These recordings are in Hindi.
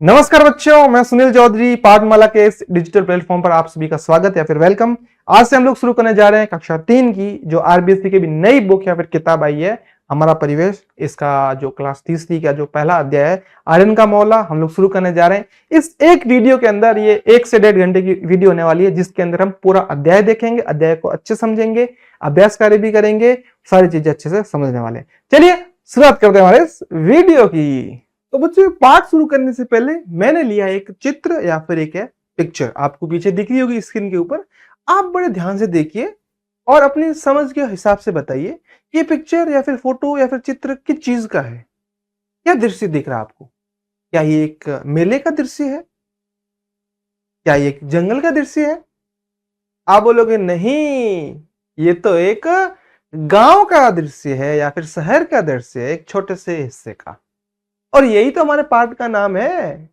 नमस्कार बच्चों, मैं सुनील चौधरी पाठमाला के इस डिजिटल प्लेटफॉर्म पर आप सभी का स्वागत या फिर वेलकम। आज से हम लोग शुरू करने जा रहे हैं कक्षा 3 की जो आरबीएससी की भी नई बुक या फिर किताब आई है, हमारा परिवेश। इसका जो क्लास तीसरी का जो पहला अध्याय है आर्यन का मोहल्ला, हम लोग शुरू करने जा रहे हैं। इस एक वीडियो के अंदर ये 1 से 1.5 घंटे की वीडियो होने वाली है, जिसके अंदर हम पूरा अध्याय देखेंगे, अध्याय को अच्छे समझेंगे, अभ्यास कार्य भी करेंगे, सारी चीजें अच्छे से समझने वाले हैं। चलिए शुरुआत करते हैं हमारे इस वीडियो की। तो बच्चों, पाठ शुरू करने से पहले मैंने लिया एक चित्र या फिर एक है पिक्चर, आपको पीछे दिख रही होगी स्क्रीन के ऊपर। आप बड़े ध्यान से देखिए और अपनी समझ के हिसाब से बताइए ये पिक्चर या फिर फोटो या फिर चित्र किस चीज का है। क्या दृश्य दिख रहा है आपको? क्या ये एक मेले का दृश्य है? क्या ये एक जंगल का दृश्य है? आप बोलोगे नहीं, ये तो एक गांव का दृश्य है या फिर शहर का दृश्य है, एक छोटे से हिस्से का। और यही तो हमारे पाठ का नाम है,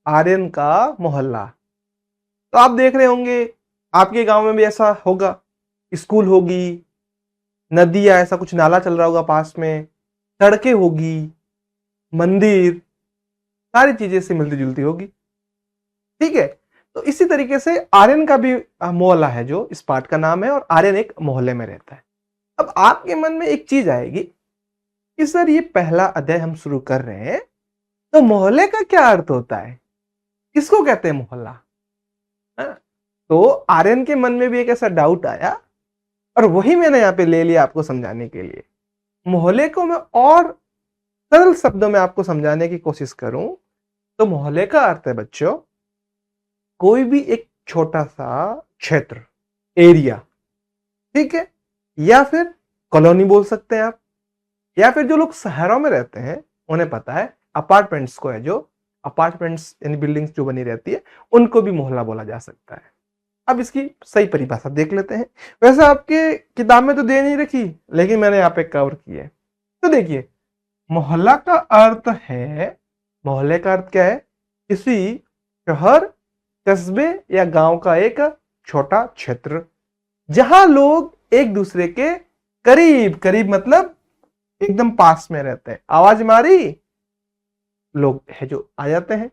आर्यन का मोहल्ला। तो आप देख रहे होंगे आपके गांव में भी ऐसा होगा, स्कूल होगी, नदी या ऐसा कुछ नाला चल रहा होगा पास में, सड़कें होगी, मंदिर, सारी चीजें से मिलती जुलती होगी। ठीक है, तो इसी तरीके से आर्यन का भी मोहल्ला है जो इस पाठ का नाम है, और आर्यन एक मोहल्ले में रहता है। अब आपके मन में एक चीज आएगी कि सर ये पहला अध्याय हम शुरू कर रहे हैं, तो मोहल्ले का क्या अर्थ होता है, किसको कहते हैं मोहल्ला? तो आर्यन के मन में भी एक ऐसा डाउट आया और वही मैंने यहाँ पे ले लिया आपको समझाने के लिए। मोहल्ले को मैं और सरल शब्दों में आपको समझाने की कोशिश करूं तो मोहल्ले का अर्थ है बच्चों, कोई भी एक छोटा सा क्षेत्र, एरिया, ठीक है, या फिर कॉलोनी बोल सकते हैं आप, या फिर जो लोग शहरों में रहते हैं उन्हें पता है अपार्टमेंट्स को है, जो अपार्टमेंट्स यानी बिल्डिंग्स जो बनी रहती है उनको भी मोहल्ला बोला जा सकता है। अब इसकी सही परिभाषा देख लेते हैं। वैसे आपके किताब में तो दे नहीं रखी, लेकिन मैंने यहाँ पे कवर की है। तो देखिए, मोहल्ला का अर्थ है, मोहल्ले का अर्थ क्या है? किसी शहर, कस्बे या गांव का एक छोटा क्षेत्र जहां लोग एक दूसरे के करीब करीब मतलब एकदम पास में रहते हैं। आवाज मारी, लोग है जो आ जाते हैं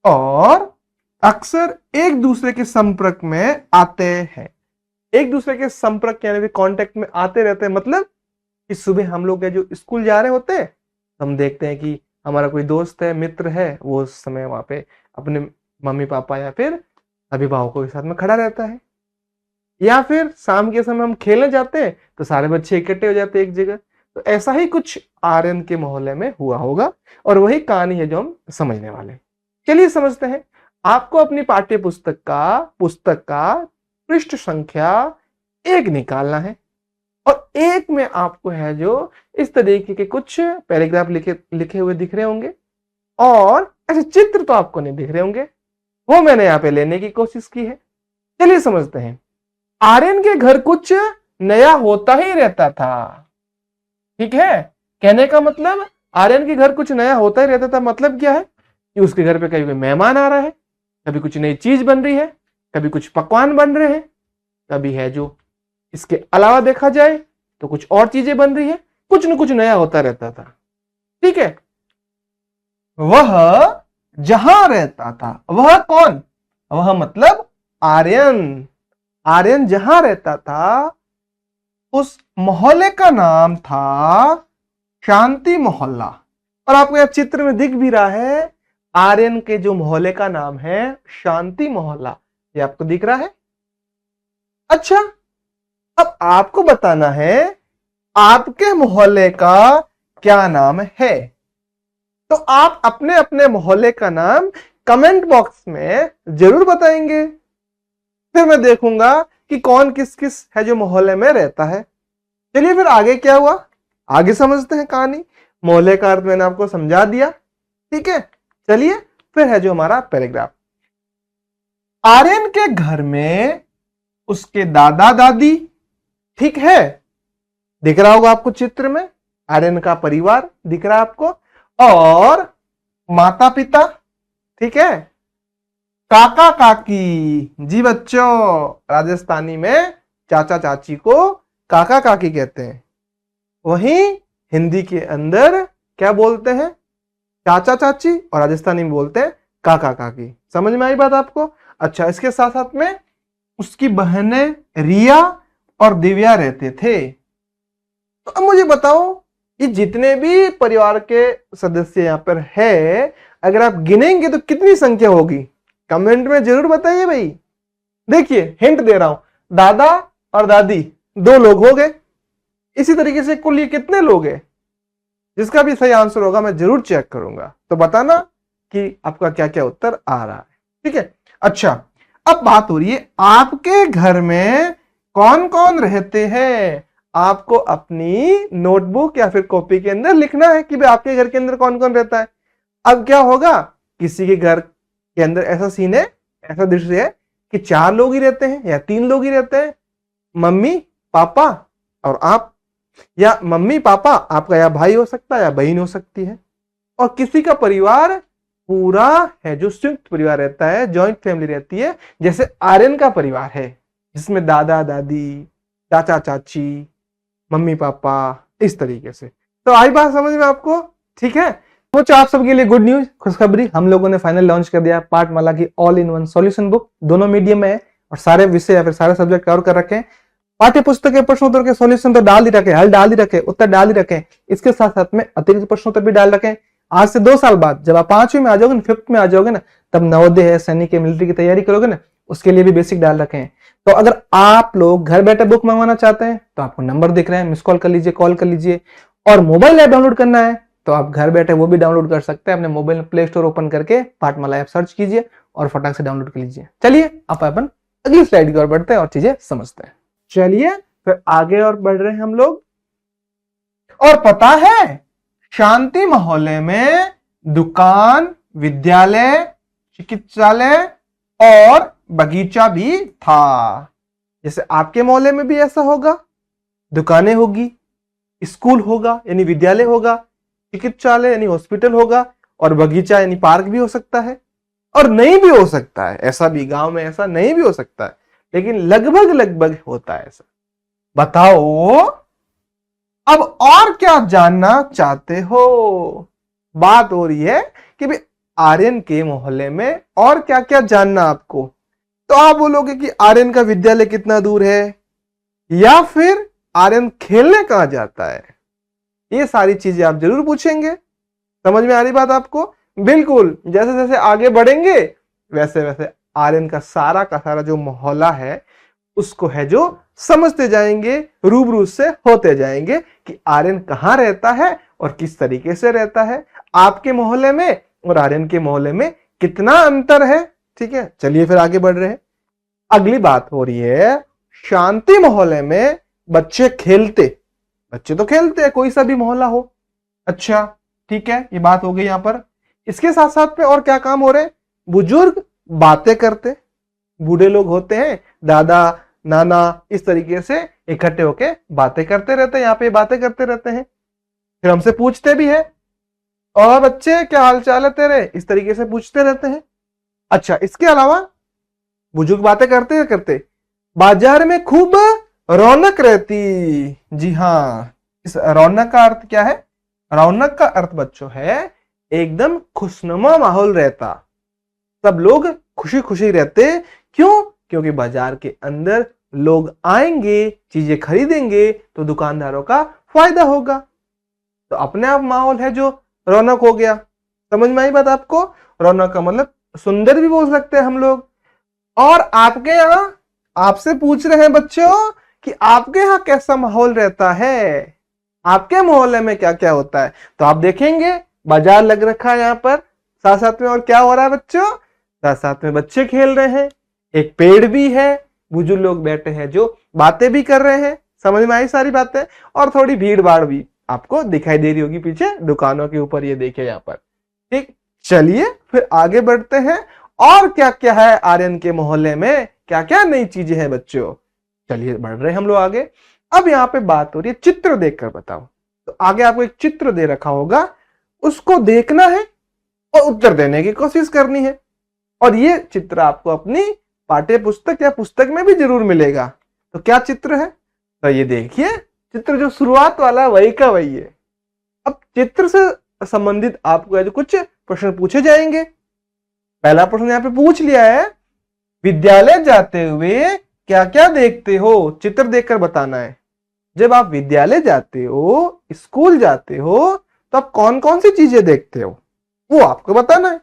और अक्सर एक दूसरे के संपर्क में आते हैं। एक दूसरे के संपर्क यानी भी कांटेक्ट में आते रहते हैं। मतलब कि सुबह हम लोग है जो स्कूल जा रहे होते हैं, हम देखते हैं कि हमारा कोई दोस्त है, मित्र है, वो उस समय वहां पे अपने मम्मी पापा या फिर अभिभावकों के साथ में खड़ा रहता है। या फिर शाम के समय हम खेलने जाते हैं तो सारे बच्चे इकट्ठे हो जाते हैं एक जगह। तो ऐसा ही कुछ आर्यन के मोहल्ले में हुआ होगा और वही कहानी है जो हम समझने वाले हैं। चलिए समझते हैं। आपको अपनी पाठ्य पुस्तक का पृष्ठ संख्या 1 निकालना है और 1 में आपको है जो इस तरीके के कुछ पैराग्राफ लिखे हुए दिख रहे होंगे और ऐसे चित्र तो आपको नहीं दिख रहे होंगे, वो मैंने यहाँ पे लेने की कोशिश की है। चलिए समझते हैं। आर्यन के घर कुछ नया होता ही रहता था। ठीक है, कहने का मतलब आर्यन के घर कुछ नया होता ही रहता था। मतलब क्या है कि उसके घर पे कभी कोई मेहमान आ रहा है, कभी कुछ नई चीज बन रही है, कभी कुछ पकवान बन रहे हैं, कभी है जो इसके अलावा देखा जाए तो कुछ और चीजें बन रही है, कुछ न कुछ नया होता रहता था। ठीक है, वह जहां रहता था, वह कौन? वह मतलब आर्यन। आर्यन जहां रहता था उस मोहल्ले का नाम था शांति मोहल्ला। और आपको यह चित्र में दिख भी रहा है, आर्यन के जो मोहल्ले का नाम है शांति मोहल्ला, ये आपको दिख रहा है। अच्छा, अब आपको बताना है आपके मोहल्ले का क्या नाम है। तो आप अपने अपने मोहल्ले का नाम कमेंट बॉक्स में जरूर बताएंगे। फिर मैं देखूंगा कि कौन किस किस है जो मोहल्ले में रहता है। चलिए फिर आगे क्या हुआ, आगे समझते हैं कहानी। मोहल्ले का अर्थ मैंने आपको समझा दिया। ठीक है, चलिए फिर है जो हमारा पैराग्राफ। आर्यन के घर में उसके दादा दादी, ठीक है, दिख रहा होगा आपको चित्र में, आर्यन का परिवार दिख रहा है आपको, और माता पिता, ठीक है, काका काकी। जी बच्चों, राजस्थानी में चाचा चाची को काका काकी कहते हैं। वहीं हिंदी के अंदर क्या बोलते हैं? चाचा चाची और राजस्थानी में बोलते हैं काका काकी। समझ में आई बात आपको? अच्छा, इसके साथ साथ में उसकी बहनें रिया और दिव्या रहते थे। तो अब मुझे बताओ, ये जितने भी परिवार के सदस्य यहाँ पर है, अगर आप गिनेंगे तो कितनी संख्या होगी? कमेंट में जरूर बताइए भाई। देखिए, हिंट दे रहा हूं, दादा और दादी 2 लोग हो गए। इसी तरीके से कुल ये कितने लोग हैं? जिसका भी सही आंसर होगा मैं जरूर चेक करूंगा, तो बताना कि आपका क्या क्या उत्तर आ रहा है। ठीक है, अच्छा, अब बात हो रही है आपके घर में कौन कौन रहते हैं। आपको अपनी नोटबुक या फिर कॉपी के अंदर लिखना है कि भाई आपके घर के अंदर कौन कौन रहता है। अब क्या होगा, किसी के घर के अंदर ऐसा सीन है, ऐसा दृश्य है कि 4 लोग ही रहते हैं या 3 लोग ही रहते हैं, मम्मी पापा और आप, या मम्मी पापा आपका या भाई हो सकता है या बहन हो सकती है, और किसी का परिवार पूरा है जो संयुक्त परिवार रहता है, जॉइंट फैमिली रहती है, जैसे आर्यन का परिवार है जिसमें दादा दादी, चाचा चाची, मम्मी पापा, इस तरीके से। तो आई बात समझ में आपको? ठीक है, तो आप सबके लिए गुड न्यूज, खुशखबरी, हम लोगों ने फाइनल लॉन्च कर दिया पाठमाला की all in one solution book. दोनों मीडियम में है और सारे विषय या फिर सारे सब्जेक्ट कवर कर रखे हैं। पाठ्य पुस्तक के प्रश्नोत्तर के सॉल्यूशन तो डाल ही रखे, हल डाल ही रखे, उत्तर डाल ही रखे, इसके साथ साथ में अतिरिक्त प्रश्नोत्तर भी डाल रखे। आज से 2 साल बाद जब आप 5वीं में आ जाओगे, 5th में आ जाओगे ना, तब नवोदय है, सैनिक है, मिलिट्री की तैयारी करोगे ना, उसके लिए भी बेसिक डाल रखे हैं। तो अगर आप लोग घर बैठे बुक मंगवाना चाहते हैं तो आपको नंबर दिख रहे हैं, मिस कॉल कर लीजिए, कॉल कर लीजिए। और मोबाइल ऐप डाउनलोड करना है तो आप घर बैठे वो भी डाउनलोड कर सकते हैं। अपने मोबाइल में प्ले स्टोर ओपन करके पाठमाला ऐप सर्च कीजिए और फटाक से डाउनलोड कर लीजिए। चलिए आप अपन अगली स्लाइड की ओर बढ़ते हैं और चीजें समझते हैं। चलिए फिर आगे और बढ़ रहे हैं हम लोग। और पता है, शांति मोहल्ले में दुकान, विद्यालय, चिकित्सालय और बगीचा भी था। जैसे आपके मोहल्ले में भी ऐसा होगा, दुकानें होगी, स्कूल होगा यानी विद्यालय होगा, चिकित्सालय यानी हॉस्पिटल होगा, और बगीचा यानी पार्क भी हो सकता है, और नहीं भी हो सकता है, ऐसा भी गांव में ऐसा नहीं भी हो सकता है, लेकिन लगभग लगभग होता है ऐसा। बताओ अब और क्या जानना चाहते हो? बात हो रही है कि भाई आर्यन के मोहल्ले में और क्या क्या जानना आपको। तो आप बोलोगे कि आर्यन का विद्यालय कितना दूर है, या फिर आर्यन खेलने कहां जाता है, ये सारी चीजें आप जरूर पूछेंगे। समझ में आ रही बात आपको? बिल्कुल, जैसे जैसे आगे बढ़ेंगे वैसे वैसे आर्यन का सारा जो मोहल्ला है उसको है जो समझते जाएंगे, रूबरू से होते जाएंगे कि आर्यन कहां रहता है और किस तरीके से रहता है, आपके मोहल्ले में और आर्यन के मोहल्ले में कितना अंतर है। ठीक है, चलिए फिर आगे बढ़ रहे हैं। अगली बात हो रही है, शांति मोहल्ले में बच्चे तो खेलते हैं, कोई सा भी मोहल्ला हो। अच्छा ठीक है, ये बात हो गई यहां पर। इसके साथ साथ में और क्या काम हो रहे हैं, बुजुर्ग बातें करते, बूढ़े लोग होते हैं, दादा नाना, इस तरीके से इकट्ठे होके बातें करते रहते हैं, यहाँ पे बातें करते रहते हैं, फिर हमसे पूछते भी है, और बच्चे क्या हाल चाल है तेरे, इस तरीके से पूछते रहते हैं। अच्छा, इसके अलावा बुजुर्ग बातें करते करते बाजार में खूब रौनक रहती। जी हाँ, इस रौनक का अर्थ क्या है? रौनक का अर्थ बच्चों है एकदम खुशनुमा माहौल रहता, सब लोग खुशी खुशी रहते। क्यों? क्योंकि बाजार के अंदर लोग आएंगे, चीजें खरीदेंगे, तो दुकानदारों का फायदा होगा। तो अपने आप माहौल है जो रौनक हो गया। समझ में आई बात आपको? रौनक का मतलब सुंदर भी बोल सकते हैं हम लोग। और आपके यहाँ आपसे पूछ रहे हैं बच्चों कि आपके यहाँ कैसा माहौल रहता है, आपके मोहल्ले में क्या क्या होता है। तो आप देखेंगे बाजार लग रखा है यहाँ पर, साथ साथ में और क्या हो रहा है बच्चों, साथ साथ में बच्चे खेल रहे हैं, एक पेड़ भी है, बुजुर्ग लोग बैठे हैं जो बातें भी कर रहे हैं। समझ में आई सारी बातें? और थोड़ी भीड़ भाड़ भी आपको दिखाई दे रही होगी पीछे दुकानों के ऊपर, ये देखिए यहाँ पर। ठीक, चलिए फिर आगे बढ़ते हैं। और क्या क्या है आर्यन के मोहल्ले में, क्या क्या नई चीजें हैं बच्चों। चलिए बढ़ रहे हैं हम लोग आगे। अब यहाँ पे बात हो रही है चित्र देखकर बताओ। तो आगे आपको एक चित्र दे रखा होगा, उसको देखना है और उत्तर देने की कोशिश करनी है। और ये चित्र आपको अपनी पाठ्य पुस्तक या पुस्तक में भी जरूर मिलेगा। तो क्या चित्र है? तो ये देखिए, चित्र जो शुरुआत वाला वही का वही है। अब चित्र से संबंधित आपको जो कुछ प्रश्न पूछे जाएंगे। पहला प्रश्न यहां पे पूछ लिया है, विद्यालय जाते हुए क्या क्या देखते हो, चित्र देखकर बताना है। जब आप विद्यालय जाते हो, स्कूल जाते हो, तो आप कौन कौन सी चीजें देखते हो वो आपको बताना है।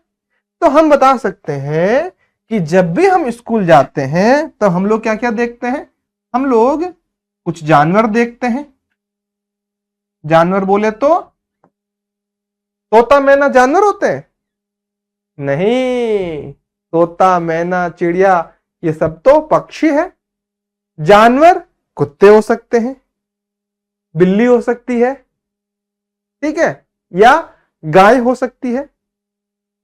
तो हम बता सकते हैं कि जब भी हम स्कूल जाते हैं तो हम लोग क्या क्या देखते हैं। हम लोग कुछ जानवर देखते हैं। जानवर बोले तो तोता मैना जानवर होते हैं? नहीं, तोता मैना चिड़िया ये सब तो पक्षी है। जानवर कुत्ते हो सकते हैं, बिल्ली हो सकती है, ठीक है, या गाय हो सकती है।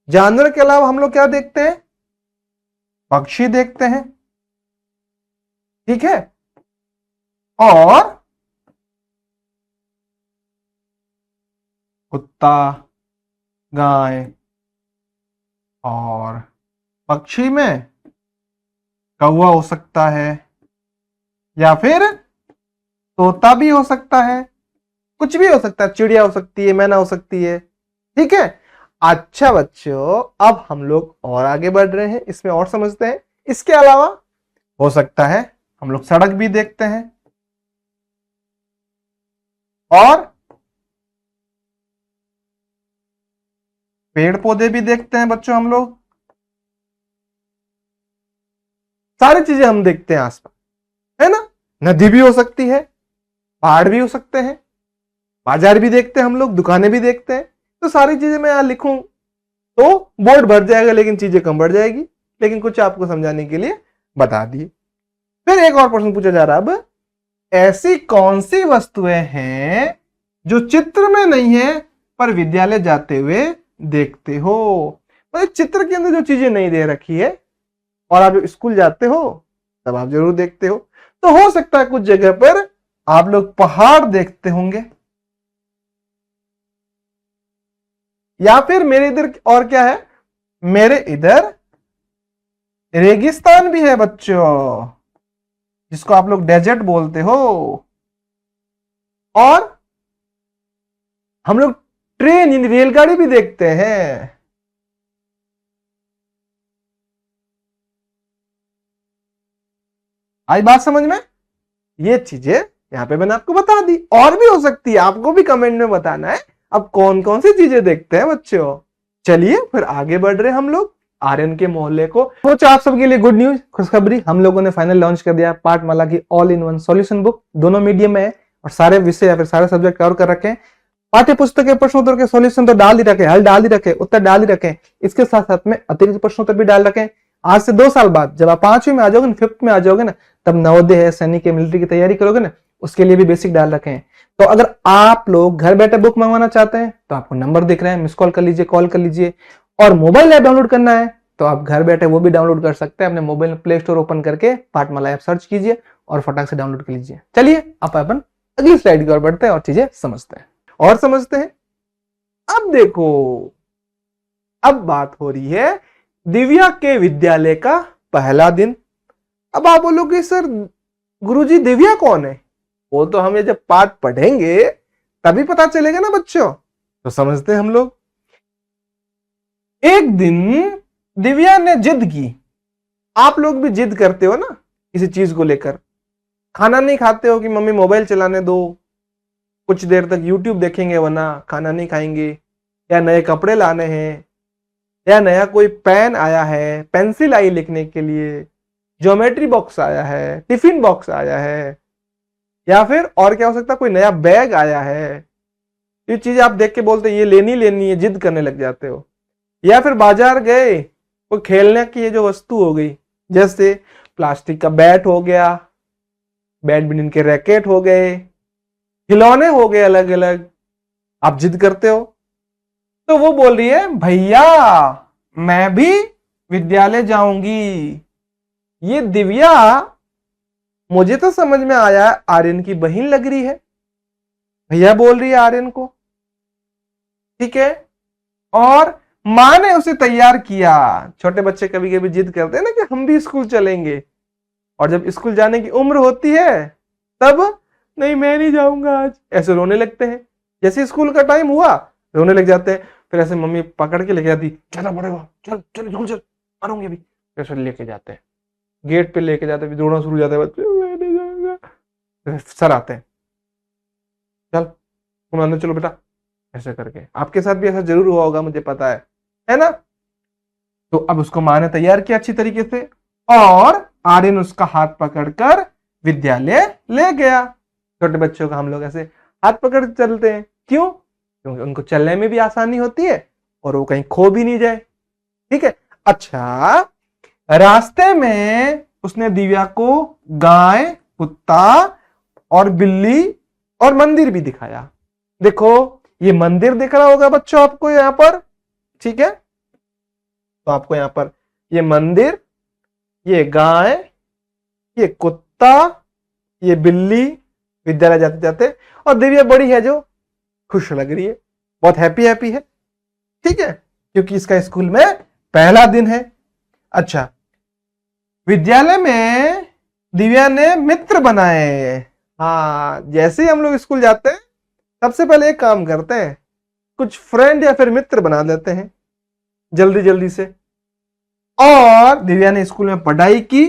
जानवर के अलावा हम लोग क्या देखते हैं, पक्षी देखते हैं, ठीक है, और कुत्ता, गाय, और पक्षी में कौवा हो सकता है, या फिर तोता भी हो सकता है, कुछ भी हो सकता है, चिड़िया हो सकती है, मैना हो सकती है, ठीक है। अच्छा बच्चों, अब हम लोग और आगे बढ़ रहे हैं, इसमें और समझते हैं। इसके अलावा हो सकता है हम लोग सड़क भी देखते हैं, और पेड़ पौधे भी देखते हैं बच्चों। हम लोग सारी चीजें हम देखते हैं आसपास, है ना। नदी भी हो सकती है, पहाड़ भी हो सकते हैं, बाजार भी देखते हैं हम लोग, दुकानें भी देखते हैं। तो सारी चीजें मैं यहां लिखूं तो बोर्ड भर जाएगा, लेकिन चीजें कम बढ़ जाएगी, लेकिन कुछ आपको समझाने के लिए बता दिए। फिर एक और प्रश्न पूछा जा रहा है, अब ऐसी कौन सी वस्तुएं हैं जो चित्र में नहीं है पर विद्यालय जाते हुए देखते हो। मतलब चित्र के अंदर जो चीजें नहीं दे रखी है और आप स्कूल जाते हो तब आप जरूर देखते हो। तो हो सकता है कुछ जगह पर आप लोग पहाड़ देखते होंगे, या फिर मेरे इधर और क्या है, मेरे इधर रेगिस्तान भी है बच्चों, जिसको आप लोग डेजर्ट बोलते हो। और हम लोग ट्रेन यानी रेलगाड़ी भी देखते हैं। आई बात समझ में? ये चीजें यहां पे मैंने आपको बता दी, और भी हो सकती है, आपको भी कमेंट में बताना है अब कौन कौन सी चीजें देखते हैं बच्चों। चलिए फिर आगे बढ़ रहे हम लोग आर्यन के मोहल्ले को। सोचा आप सबके लिए गुड न्यूज, खुशखबरी, हम लोगों ने फाइनल लॉन्च कर दिया पाठमाला की all in one solution book. दोनों मीडियम में है और सारे विषय या फिर सारे सब्जेक्ट कवर कर रखे हैं। पाठ्य पुस्तक के प्रश्नोत्तर के सॉल्यूशन तो डाल ही रखे, हल डाल ही रखे, उत्तर डाल ही रखे, इसके साथ साथ में अतिरिक्त प्रश्नोत्तर भी डाल रखे। आज से 2 साल बाद जब आप 5वीं में आ जाओगे, 5th में आ जाओगे ना, तब नवोदय है, सैनिक है, मिलिट्री की तैयारी करोगे ना, उसके लिए भी बेसिक डाल रखे हैं। तो अगर आप लोग घर बैठे बुक मंगवाना चाहते हैं तो आपको नंबर दिख रहे हैं, मिस कॉल कर लीजिए, कॉल कर लीजिए। और मोबाइल ऐप डाउनलोड करना है तो आप घर बैठे वो भी डाउनलोड कर सकते हैं। अपने मोबाइल में प्ले स्टोर ओपन करके पाठमाला ऐप सर्च कीजिए और फटाक से डाउनलोड कर लीजिए। चलिए अब अपन अगली स्लाइड की ओर बढ़ते हैं और चीजें समझते हैं और समझते हैं। अब देखो, अब बात हो रही है दिव्या के विद्यालय का पहला दिन। अब आप बोलोगे सर गुरुजी दिव्या कौन है? वो तो हमें जब पाठ पढ़ेंगे तभी पता चलेगा ना बच्चों। तो समझते हैं हम लोग। एक दिन दिव्या ने जिद की। आप लोग भी जिद करते हो ना किसी चीज को लेकर। खाना नहीं खाते हो कि मम्मी मोबाइल चलाने दो, कुछ देर तक यूट्यूब देखेंगे वरना खाना नहीं खाएंगे, या नए कपड़े लाने हैं, या नया कोई पेन आया है, पेंसिल आई लिखने के लिए, ज्योमेट्री बॉक्स आया है, टिफिन बॉक्स आया है, या फिर और क्या हो सकता है, कोई नया बैग आया है। ये चीज आप देख के बोलते ये लेनी लेनी है, जिद करने लग जाते हो। या फिर बाजार गए, कोई खेलने की ये जो वस्तु हो गई, जैसे प्लास्टिक का बैट हो गया, बैडमिंटन के रैकेट हो गए, खिलौने हो गए अलग अलग, आप जिद करते हो। तो वो बोल रही है भैया मैं भी विद्यालय जाऊंगी। ये दिव्या मुझे तो समझ में आया आर्यन की बहन लग रही है, भैया बोल रही है आर्यन को, ठीक है। और मां ने उसे तैयार किया। छोटे बच्चे कभी कभी जिद करते हैं ना कि हम भी स्कूल चलेंगे, और जब स्कूल जाने की उम्र होती है तब नहीं मैं नहीं जाऊंगा आज, ऐसे रोने लगते हैं। जैसे स्कूल का टाइम हुआ रोने लग जाते हैं। फिर ऐसे मम्मी पकड़ के लेके जाती, जाना पड़ेगा, चल चल स्कूल चल, मारूंगी अभी। फिर लेके जाते हैं, गेट पे लेके जाते हैं, दौड़ना शुरू हो जाता है बच्चे, मैं नहीं जाऊंगा। फिर सर आते हैं, चल तुम अंदर चलो बेटा, ऐसे करके। आपके साथ भी ऐसा जरूर हुआ होगा, मुझे पता है ना। तो अब उसको माँ ने तैयार किया अच्छी तरीके से, और आर्यन उसका हाथ पकड़कर विद्यालय ले गया। छोटे बच्चों का हम लोग ऐसे हाथ पकड़ के चलते हैं, क्यों? क्योंकि उनको चलने में भी आसानी होती है और वो कहीं खो भी नहीं जाए। ठीक है। अच्छा, रास्ते में उसने दिव्या को गाय, कुत्ता और बिल्ली और मंदिर भी दिखाया। देखो, ये मंदिर दिख रहा होगा बच्चों आपको यहां पर, ठीक है। तो आपको यहां पर ये मंदिर, ये गाय, ये कुत्ता, ये बिल्ली, विद्यालय जाते जाते, और दिव्या बड़ी है जो खुश लग रही है, बहुत हैप्पी हैप्पी है। ठीक है, क्योंकि इसका स्कूल में पहला दिन है। अच्छा, विद्यालय में दिव्या ने मित्र बनाए। हाँ, जैसे ही हम लोग स्कूल जाते हैं सबसे पहले एक काम करते हैं, कुछ फ्रेंड या फिर मित्र बना लेते हैं जल्दी जल्दी से। और दिव्या ने स्कूल में पढ़ाई की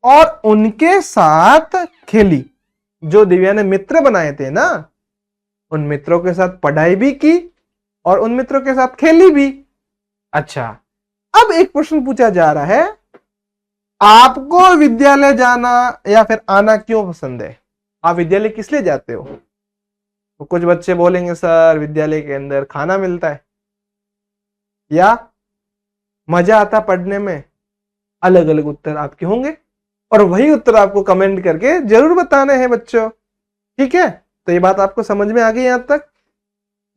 और उनके साथ खेली। जो दिव्या ने मित्र बनाए थे ना, उन मित्रों के साथ पढ़ाई भी की और उन मित्रों के साथ खेली भी। अच्छा, अब एक प्रश्न पूछा जा रहा है, आपको विद्यालय जाना या फिर आना क्यों पसंद है? आप विद्यालय किस लिए जाते हो? तो कुछ बच्चे बोलेंगे सर विद्यालय के अंदर खाना मिलता है, या मजा आता पढ़ने में। अलग अलग उत्तर आपके होंगे और वही उत्तर आपको कमेंट करके जरूर बताने हैं बच्चों। ठीक है, तो ये बात आपको समझ में आ गई यहां तक?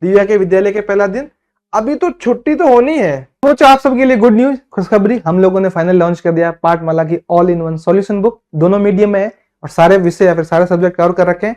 दिव्या के विद्यालय के पहला दिन, अभी तो छुट्टी तो होनी है। सोचो आप सबके लिए गुड न्यूज, खुशखबरी, हम लोगों ने फाइनल लॉन्च कर दिया पाठमाला की all in one solution book. दोनों मीडियम में है और सारे विषय या फिर सारे सब्जेक्ट कवर कर रखे हैं।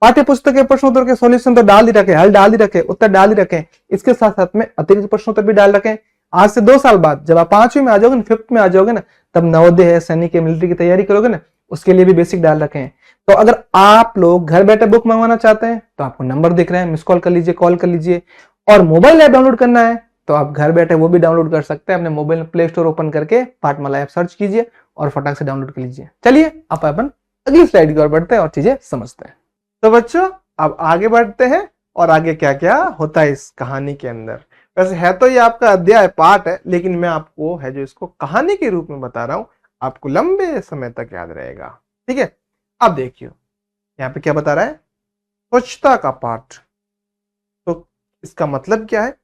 पाठ्य पुस्तक के प्रश्नोत्तर के सॉल्यूशन तो डाल ही रखे, हल डाल ही रखे, उत्तर डाल ही रखे, इसके साथ साथ में अतिरिक्त प्रश्नोत्तर भी डाल रखे। आज से 2 साल बाद जब आप 5वीं में आ जाओगे ना, 5th में आ जाओगे ना, तब नवोदय है, सैनिक है, मिलिट्री की तैयारी करोगे ना, उसके लिए भी बेसिक डाल रखे हैं। तो अगर आप लोग घर बैठे बुक मंगवाना चाहते हैं तो आपको नंबर दिख रहे हैं, मिस कॉल कर लीजिए, कॉल कर लीजिए। और मोबाइल ऐप डाउनलोड करना है तो आप घर बैठे वो भी डाउनलोड कर सकते हैं। अपने मोबाइल में प्ले स्टोर ओपन करके पाठमाला ऐप सर्च कीजिए और फटाक से डाउनलोड कर लीजिए। चलिए अब अपन अगली स्लाइड की ओर बढ़ते हैं और चीजें समझते हैं। तो बच्चों, अब आगे बढ़ते हैं और आगे क्या क्या होता है इस कहानी के अंदर। वैसे है तो ये आपका अध्याय पाठ है, लेकिन मैं आपको है जो इसको कहानी के रूप में बता रहा हूं, आपको लंबे समय तक याद रहेगा। ठीक है, अब देखिए यहाँ पे क्या बता रहा है, स्वच्छता का पाठ। तो इसका मतलब क्या है,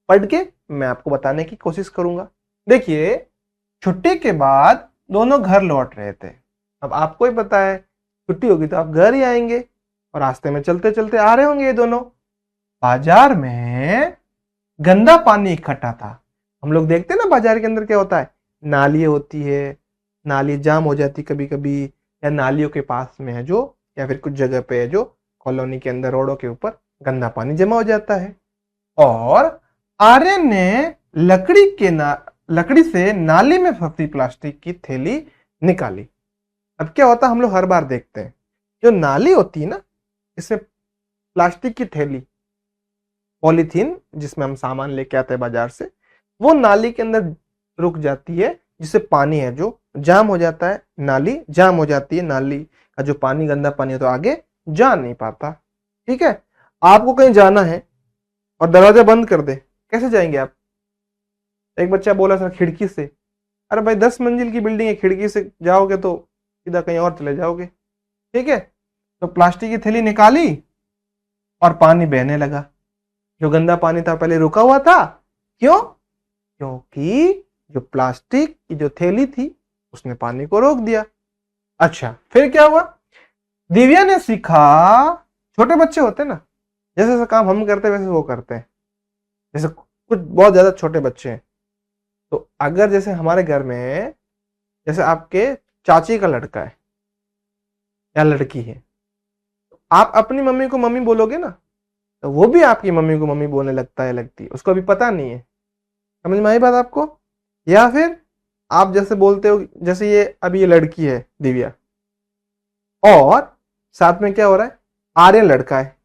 पढ़ के मैं आपको बताने की कोशिश करूंगा। देखिए, छुट्टी के बाद दोनों घर लौट रहे थे। अब आपको ही पता है छुट्टी होगी तो आप घर ही आएंगे, और रास्ते में चलते चलते आ रहे होंगे ये दोनों। बाजार में गंदा पानी इकट्ठा था। हम लोग देखते हैं ना बाजार के अंदर क्या होता है, नाली होती है, नाली जाम हो जाती कभी कभी, या नालियों के पास में है जो, या फिर कुछ जगह पे है जो कॉलोनी के अंदर रोडों के ऊपर गंदा पानी जमा हो जाता है। और आर्यन ने लकड़ी से नाली में फंसी प्लास्टिक की थैली निकाली। अब क्या होता है, हम लोग हर बार देखते हैं जो नाली होती है ना, इसमें प्लास्टिक की थैली, पॉलीथीन जिसमें हम सामान लेके आते हैं बाजार से, वो नाली के अंदर रुक जाती है, जिससे पानी है जो जाम हो जाता है, नाली जाम हो जाती है, नाली का जो पानी गंदा पानी है तो आगे जा नहीं पाता। ठीक है, आपको कहीं जाना है और दरवाजा बंद कर दे, कैसे जाएंगे आप? एक बच्चा बोला सर खिड़की से। अरे भाई 10 मंजिल की बिल्डिंग है, खिड़की से जाओगे तो सीधा कहीं और चले जाओगे। ठीक है, तो प्लास्टिक की थैली निकाली और पानी बहने लगा। जो गंदा पानी था पहले रुका हुआ था, क्यों? क्योंकि जो प्लास्टिक की जो थैली थी उसने पानी को रोक दिया। अच्छा, फिर क्या हुआ? दिव्या ने सीखा, छोटे बच्चे होते ना, जैसे जैसे काम हम करते हैं वैसे वो करते हैं। जैसे कुछ बहुत ज्यादा छोटे बच्चे हैं, तो अगर जैसे हमारे घर में जैसे आपके चाची का लड़का है या लड़की है, तो आप अपनी मम्मी को मम्मी बोलोगे ना, तो वो भी आपकी मम्मी को मम्मी बोलने लगता है, लगती है, उसको अभी पता नहीं है। समझ में आई बात आपको? या फिर आप जैसे बोलते हो, जैसे ये अभी ये लड़की है दिव्या, और साथ में क्या हो रहा है, आर्यन लड़का है,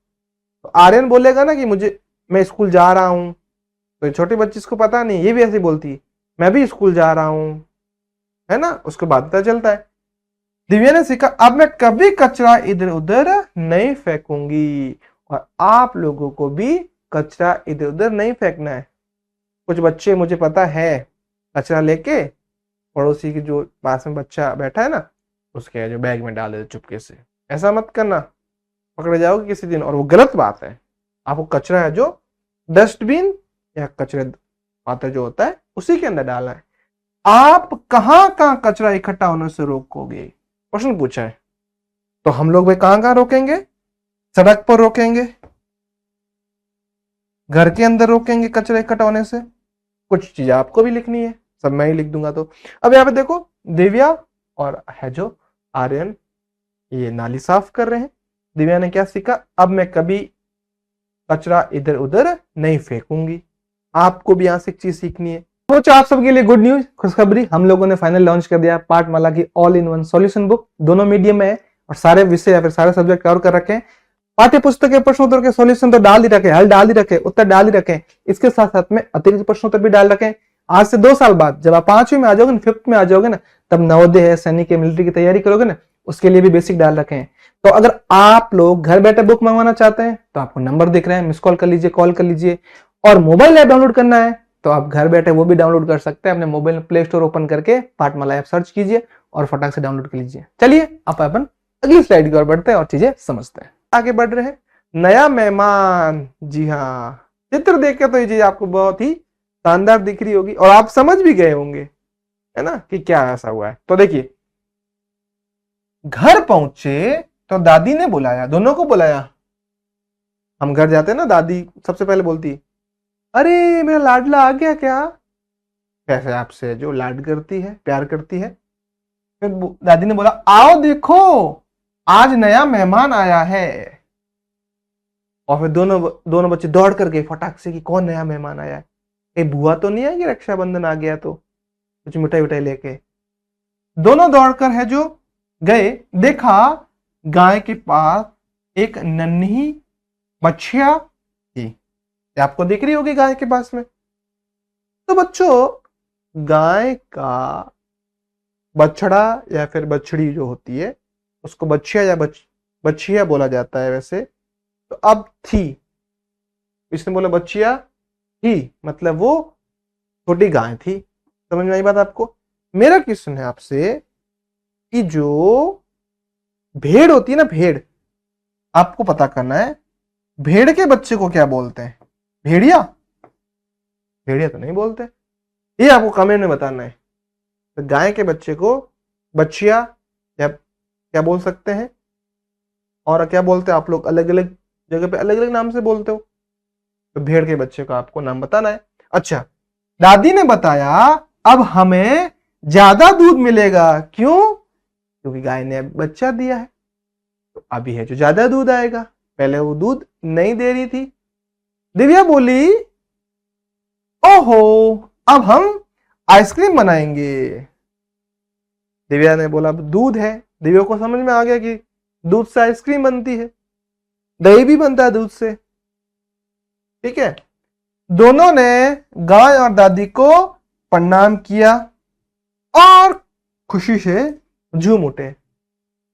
तो आर्यन बोलेगा ना कि मुझे मैं स्कूल जा रहा हूं, तो छोटी बच्ची इसको पता नहीं, ये भी ऐसे बोलती है मैं भी स्कूल जा रहा हूं, है ना, उसको बाद पता चलता है। दिव्या ने सीखा अब मैं कभी कचरा इधर उधर नहीं फेंकूंगी, और आप लोगों को भी कचरा इधर उधर नहीं फेंकना है। कुछ बच्चे मुझे पता है कचरा लेके पड़ोसी के जो पास में बच्चा बैठा है ना, उसके जो बैग में डाल देते चुपके से। ऐसा मत करना, पकड़े जाओगे किसी दिन, और वो गलत बात है। आपको कचरा है जो डस्टबिन या कचरे पात्र जो होता है उसी के अंदर डालना है। आप कहां कहां कचरा इकट्ठा होने से रोकोगे, क्वेश्चन पूछा है। तो हम लोग भाई कहां कहां रोकेंगे, सड़क पर रोकेंगे, घर के अंदर रोकेंगे कचरा इकट्ठा होने से। कुछ चीजें आपको भी लिखनी है, सब मैं ही लिख दूंगा। तो अब यहाँ पे देखो दिव्या और है जो आर्यन ये नाली साफ कर रहे हैं। दिव्या ने क्या सीखा, अब मैं कभी कचरा इधर उधर नहीं फेंकूंगी। आपको भी यहां से एक चीज सीखनी है। तो आप सबके लिए गुड न्यूज, खुशखबरी, हम लोगों ने फाइनल लॉन्च कर दिया पाठमाला की all in one solution book. दोनों मीडियम में है और सारे विषय या फिर सारे सब्जेक्ट कवर कर रखे हैं। पाठ्य पुस्तक के प्रश्नोत्तर के सॉल्यूशन तो डाल ही रखे, हल डाल ही रखे, उत्तर डाल ही रखे, इसके साथ साथ में अतिरिक्त प्रश्नोत्तर भी डाल रखे। आज से 2 साल बाद जब आप 5वीं में आ जाओगे, 5th में आ जाओगे ना, तब नवोदय है, सैनिक है, मिलिट्री की तैयारी करोगे ना, उसके लिए भी बेसिक डाल रखे हैं। तो अगर आप लोग घर बैठे बुक मंगवाना चाहते हैं तो आपको नंबर दिख रहे हैं, मिस कॉल कर लीजिए, कॉल कर लीजिए। और मोबाइल ऐप डाउनलोड करना है तो आप घर बैठे वो भी डाउनलोड कर सकते हैं। अपने मोबाइल में प्ले स्टोर ओपन करके पाठमाला ऐप सर्च कीजिए और फटाक से डाउनलोड कर लीजिए। चलिए आप अपन अगली स्लाइड की ओर बढ़ते हैं और चीजें समझते हैं। आगे बढ़ रहे हैं, नया मेहमान। जी हाँ, चित्र देख के तो ये चीज आपको बहुत ही शानदार दिख रही होगी और आप समझ भी गए होंगे, है ना, कि क्या ऐसा हुआ है। तो देखिए, घर पहुंचे तो दादी ने बुलाया, दोनों को बुलाया। हम घर जाते हैं ना, दादी सबसे पहले बोलती है अरे मेरा लाडला आ गया क्या, कैसे आपसे जो लाड करती है, प्यार करती है। फिर दादी ने बोला आओ देखो आज नया मेहमान आया है। और फिर दोनों बच्चे दौड़ कर गए फटाक से कि कौन नया मेहमान आया है। ए बुआ तो नहीं आएगी, रक्षाबंधन आ गया तो कुछ मिठाई विठाई लेके। दोनों दौड़कर है जो गए, देखा गाय के पास एक नन्ही बछिया थी। आपको दिख रही होगी गाय के पास में। तो बच्चों, गाय का बछड़ा या फिर बछड़ी जो होती है उसको बछिया या बछिया बोला जाता है वैसे। तो अब थी, इसने बोला बछिया थी, मतलब वो छोटी गाय थी। समझ में आई बात आपको। मेरा क्वेश्चन है आपसे कि जो भेड़ होती है ना, भेड़, आपको पता करना है भेड़ के बच्चे को क्या बोलते हैं। भेड़िया, भेड़िया तो नहीं बोलते, ये आपको कमेंट में बताना है। तो गाय के बच्चे को बछिया या क्या बोल सकते हैं, और क्या बोलते हैं आप लोग, अलग अलग जगह पे अलग अलग नाम से बोलते हो। तो भेड़ के बच्चे को आपको नाम बताना है। अच्छा, दादी ने बताया अब हमें ज्यादा दूध मिलेगा, क्यों, क्योंकि गाय ने बच्चा दिया है, तो अभी है जो ज्यादा दूध आएगा, पहले वो दूध नहीं दे रही थी। दिव्या बोली ओहो अब हम आइसक्रीम बनाएंगे। दिव्या ने बोला दूध है, दिव्या को समझ में आ गया कि दूध से आइसक्रीम बनती है, दही भी बनता है दूध से। ठीक है, दोनों ने गाय और दादी को प्रणाम किया और खुशी से झूम उठे।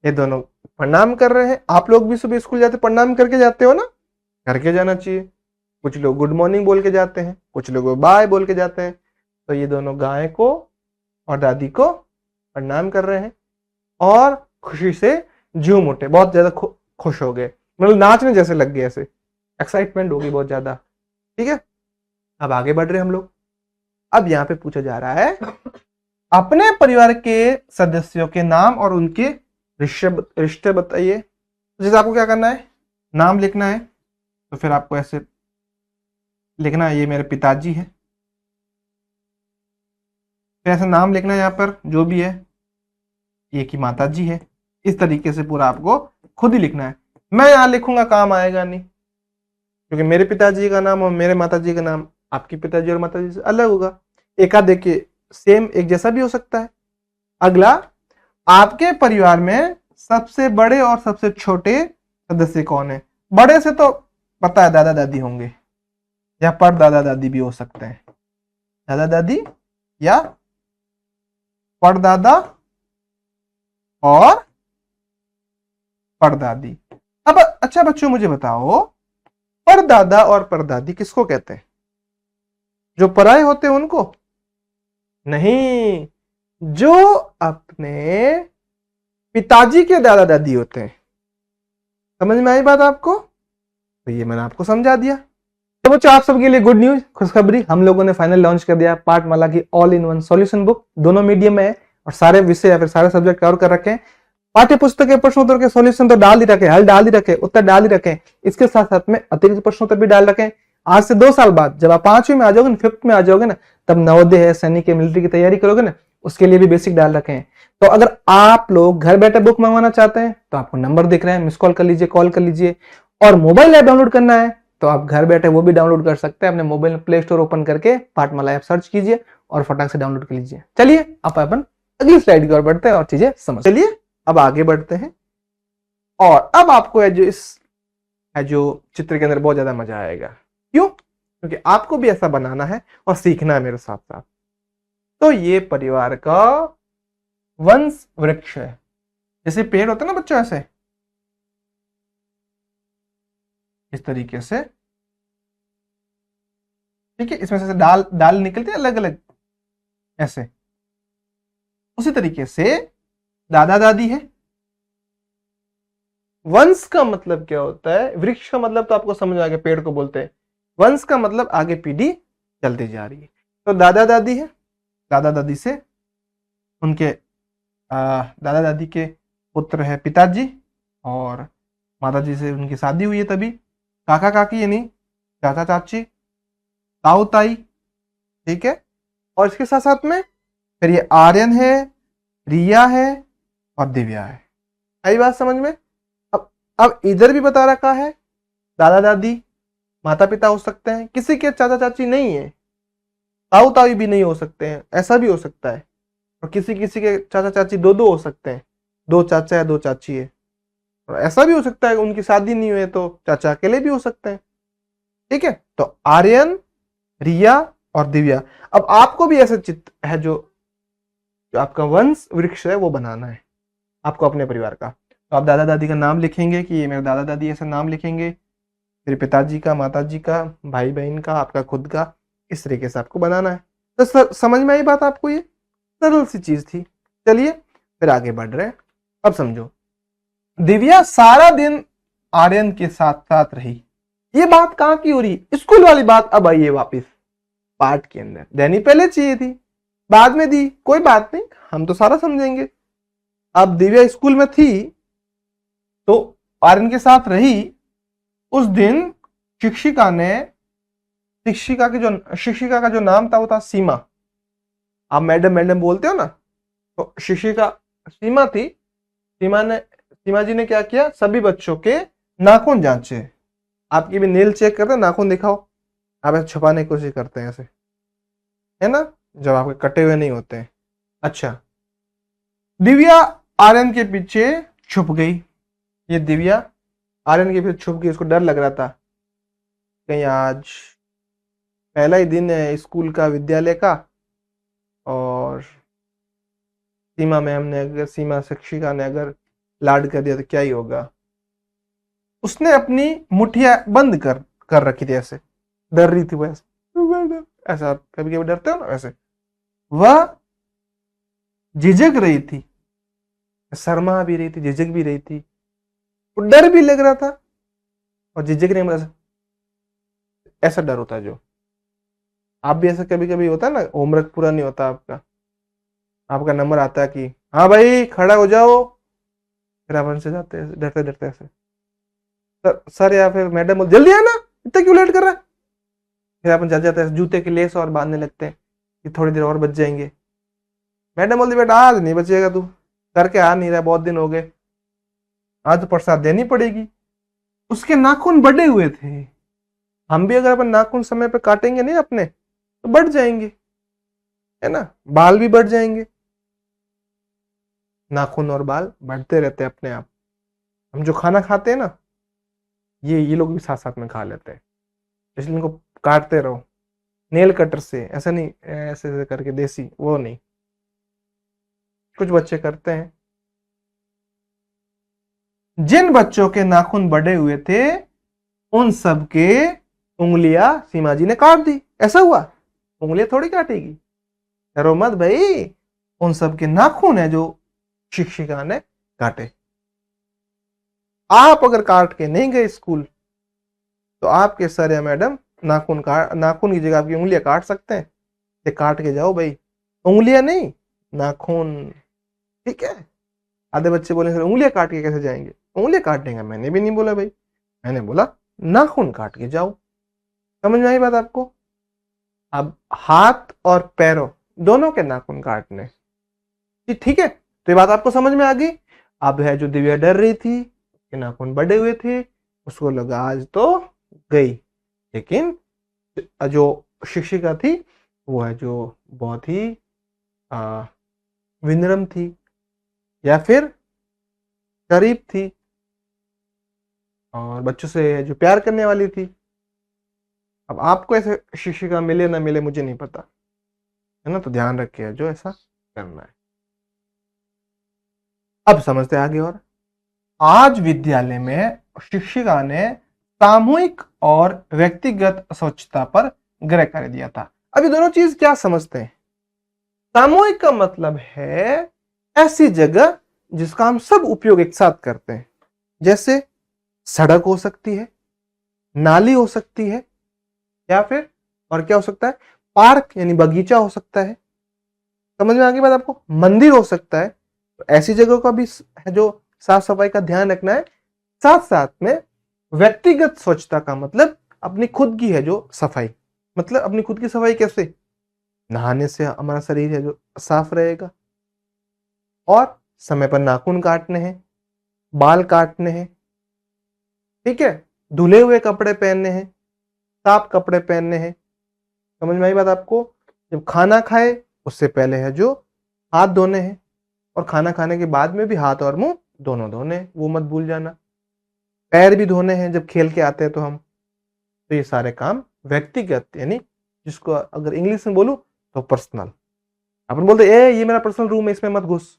ये दोनों प्रणाम कर रहे हैं। आप लोग भी सुबह स्कूल जाते प्रणाम करके जाते हो ना, करके जाना चाहिए। कुछ लोग गुड मॉर्निंग बोल के जाते हैं, कुछ लोग बाय बोल के जाते हैं। तो ये दोनों गाय को और दादी को प्रणाम कर रहे हैं और खुशी से झूम उठे, बहुत ज्यादा खुश हो गए, मतलब नाचने जैसे लग गए, ऐसे एक्साइटमेंट होगी बहुत ज्यादा। ठीक है, अब आगे बढ़ रहे हम लोग। अब यहाँ पे पूछा जा रहा है अपने परिवार के सदस्यों के नाम और उनके रिश्ते बताइए। जैसे आपको क्या करना है, नाम लिखना है, तो फिर आपको ऐसे लिखना है ये मेरे पिताजी है, फिर ऐसे नाम लिखना है यहाँ पर जो भी है, ये की माताजी है। इस तरीके से पूरा आपको खुद ही लिखना है। मैं यहाँ लिखूंगा काम आएगा नहीं, क्योंकि मेरे पिताजी का नाम और मेरे माताजी का नाम आपके पिताजी और माताजी से अलग होगा। एक आध देखिए सेम एक जैसा भी हो सकता है। अगला, आपके परिवार में सबसे बड़े और सबसे छोटे सदस्य कौन है। बड़े से तो पता है दादा दादी होंगे, या परदादा दादी भी हो सकते हैं, दादा दादी या परदादा और परदादी। अब अच्छा बच्चों मुझे बताओ, परदादा और परदादी किसको कहते हैं? जो पराये होते हैं उनको? नहीं, जो अपने पिताजी के दादा दादी होते हैं। समझ में आई बात आपको? तो ये मैंने आपको समझा दिया। तो बच्चों आप सबके लिए गुड न्यूज, खुशखबरी, हम लोगों ने फाइनल लॉन्च कर दिया पाठमाला की all in one solution book. दोनों मीडियम में है और सारे विषय या फिर सारे सब्जेक्ट कवर कर रखे हैं। पाठ्य पुस्तक के प्रश्नोत्तर के सॉल्यूशन तो डाल ही रखे, हल डाल ही रखे, उत्तर डाल ही रखे, इसके साथ साथ में अतिरिक्त प्रश्नोत्तर भी डाल रखे। आज से 2 साल बाद जब आप 5वीं में आ जाओगे, 5th में आ जाओगे ना, तब नवोदय है, सैनिक है, मिलिट्री की तैयारी करोगे ना, उसके लिए भी बेसिक डाल रखे हैं। तो अगर आप लोग घर बैठे बुक मंगवाना चाहते हैं तो आपको नंबर दिख रहे हैं, मिस कॉल कर लीजिए, कॉल कर लीजिए। और मोबाइल ऐप डाउनलोड करना है तो आप घर बैठे वो भी डाउनलोड कर सकते हैं। अपने मोबाइल में प्ले स्टोर ओपन करके पाठमाला ऐप सर्च कीजिए और फटाक से डाउनलोड कर लीजिए। चलिए अब अपन अगली स्लाइड की ओर बढ़ते हैं और चीजें समझ। चलिए अब आगे बढ़ते हैं और अब आपको जो चित्र के अंदर बहुत ज्यादा मजा आएगा। क्यों? क्योंकि आपको भी ऐसा बनाना है और सीखना है मेरे साथ साथ। तो ये परिवार का वंश वृक्ष है। जैसे पेड़ होते हैं ना बच्चों, ऐसे इस तरीके से, ठीक है, इसमें से डाल डाल निकलते हैं अलग अलग ऐसे। उसी तरीके से दादा दादी है। वंश का मतलब क्या होता है? वृक्ष का मतलब तो आपको समझ आ गया, पेड़ को बोलते हैं। वंश का मतलब आगे पीढ़ी चलती जा रही है। तो दादा दादी है, दादा दादी से उनके दादा दादी के पुत्र है पिताजी, और माताजी से उनकी शादी हुई है तभी। काका काकी यानी चाचा चाची, ताऊ ताई, ठीक है। और इसके साथ साथ में फिर ये आर्यन है, रिया है और दिव्या है। आई बात समझ में? अब इधर भी बता रखा है दादा दादी माता पिता हो सकते हैं, किसी के चाचा चाची नहीं है, ताऊ ताई भी नहीं हो सकते हैं, ऐसा भी हो सकता है। और किसी किसी के चाचा चाची दो हो सकते हैं, 2 चाचा या 2 चाची है। और ऐसा भी हो सकता है उनकी शादी नहीं हुई तो चाचा अकेले भी हो सकते हैं, ठीक है। तो आर्यन, रिया और दिव्या। अब आपको भी ऐसा चित्र है जो आपका वंश वृक्ष है वो बनाना है आपको अपने परिवार का। तो आप दादा दादी का नाम लिखेंगे कि ये मेरे दादा दादी, ऐसा नाम लिखेंगे, फिर पिताजी का, माताजी का, भाई बहन का, आपका खुद का, इस तरीके से आपको बनाना है। तो समझ में आई बात आपको? ये सरल सी चीज थी। चलिए फिर आगे बढ़ रहे हैं। अब समझो, दिव्या सारा दिन आर्यन के साथ साथ रही। ये बात कहाँ की हो रही? स्कूल वाली बात अब आई है वापिस पाठ के अंदर। देनी पहले चाहिए थी, बाद में दी, कोई बात नहीं, हम तो सारा समझेंगे। अब दिव्या स्कूल में थी तो आर्यन के साथ रही। उस दिन शिक्षिका का जो नाम था वो था सीमा। आप मैडम मैडम बोलते हो ना, तो शिक्षिका सीमा थी। सीमा जी ने क्या किया? सभी बच्चों के नाखून जांचे। आपकी भी नेल चेक करते हैं, नाखून दिखाओ, आप ऐसे छुपाने की कोशिश करते हैं ऐसे, है ना, जब आपके कटे हुए नहीं होते हैं। अच्छा, दिव्या आर्यन के पीछे छुप गई। ये दिव्या आर्यन के पीछे छुप गई, उसको डर लग रहा था कहीं आज पहला ही दिन है स्कूल का, विद्यालय का, और सीमा शिक्षिका ने अगर लाड कर दिया तो क्या ही होगा। उसने अपनी मुठिया बंद कर रखी थी, ऐसे डर रही थी वो, ऐसा कभी कभी डरते हो ना वैसे। वह झिझक रही थी, शर्मा भी रही थी, झिझक भी रही थी, डर भी लग रहा था और झिझक नहीं, मतलब ऐसा डर होता है जो आप भी ऐसा कभी कभी होता है ना, होमवर्क पूरा नहीं होता आपका नंबर आता है कि हाँ भाई खड़ा हो जाओ, फिर आप से जाते हैं डरते डरते ऐसे, सर या फिर मैडम बोल जल्दी आना, इतना क्यों लेट कर रहा है। फिर अपन जाते हैं जूते के लेस और बांधने लगते हैं कि थोड़ी देर और बच जाएंगे। मैडम बोलती बेटा आज नहीं बचेगा, तू करके आ नहीं रहा, बहुत दिन हो गए, आज तो प्रसाद देनी पड़ेगी। उसके नाखून बढ़े हुए थे। हम भी अगर अपन नाखून समय पे काटेंगे नहीं अपने तो बढ़ जाएंगे, है ना, बाल भी बढ़ जाएंगे। नाखून और बाल बढ़ते रहते हैं अपने आप। हम जो खाना खाते हैं ना, ये लोग भी साथ साथ में खा लेते हैं, इसलिए इनको काटते रहो नेल कटर से, ऐसा नहीं ऐसे ऐसे करके देसी, वो नहीं, कुछ बच्चे करते हैं। जिन बच्चों के नाखून बड़े हुए थे उन सब के उंगलियां सीमा जी ने काट दी। ऐसा हुआ? उंगलियां थोड़ी काटेगी, डरो मत भाई, उन सब के नाखून है जो शिक्षिका ने काटे। आप अगर काट के नहीं गए स्कूल तो आपके सर या मैडम नाखून की जगह आपकी उंगलियां काट सकते हैं। ये काट के जाओ भाई, उंगलियां नहीं नाखून, ठीक है। आधे बच्चे बोले सर उंगलियां काट के कैसे जाएंगे? उंगलियां काटने का मैंने भी नहीं बोला भाई, मैंने बोला नाखून काट के जाओ। समझ में आई बात आपको? अब हाथ और पैरों दोनों के नाखून काटने, ठीक है। तो ये बात आपको समझ में आ गई। अब है जो दिव्या डर रही थी कि नाखून बड़े हुए थे, उसको लगा आज तो गई, लेकिन जो शिक्षिका थी वो है जो बहुत ही विनम्र थी या फिर करीब थी और बच्चों से जो प्यार करने वाली थी। अब आपको ऐसे शिक्षिका मिले ना मिले मुझे नहीं पता, है ना, तो ध्यान रखिए जो ऐसा करना है। अब समझते आगे। और आज विद्यालय में शिक्षिका ने सामूहिक और व्यक्तिगत स्वच्छता पर गृह कार्य दिया था। अभी दोनों चीज क्या समझते हैं? सामूहिक का मतलब है ऐसी जगह जिसका हम सब उपयोग एक साथ करते हैं, जैसे सड़क हो सकती है, नाली हो सकती है, या फिर और क्या हो सकता है, पार्क यानी बगीचा हो सकता है। समझ में आ गई बात आपको? मंदिर हो सकता है। तो ऐसी जगह का भी है जो साफ सफाई का ध्यान रखना है। साथ साथ में व्यक्तिगत स्वच्छता का मतलब अपनी खुद की है जो सफाई, मतलब अपनी खुद की सफाई कैसे? नहाने से हमारा शरीर है जो साफ रहेगा, और समय पर नाखून काटने हैं, बाल काटने हैं, ठीक है, धुले हुए कपड़े पहनने हैं, साफ कपड़े पहनने हैं। समझ में आई बात आपको? जब खाना खाए उससे पहले है जो हाथ धोने हैं, और खाना खाने के बाद में भी हाथ और मुंह दोनों धोने हैं, वो मत भूल जाना। पैर भी धोने हैं जब खेल के आते हैं तो हम। तो ये सारे काम व्यक्तिगत, यानी जिसको अगर इंग्लिश में बोलूं तो पर्सनल। अपन बोलते ये मेरा पर्सनल रूम है, इसमें मत घुस,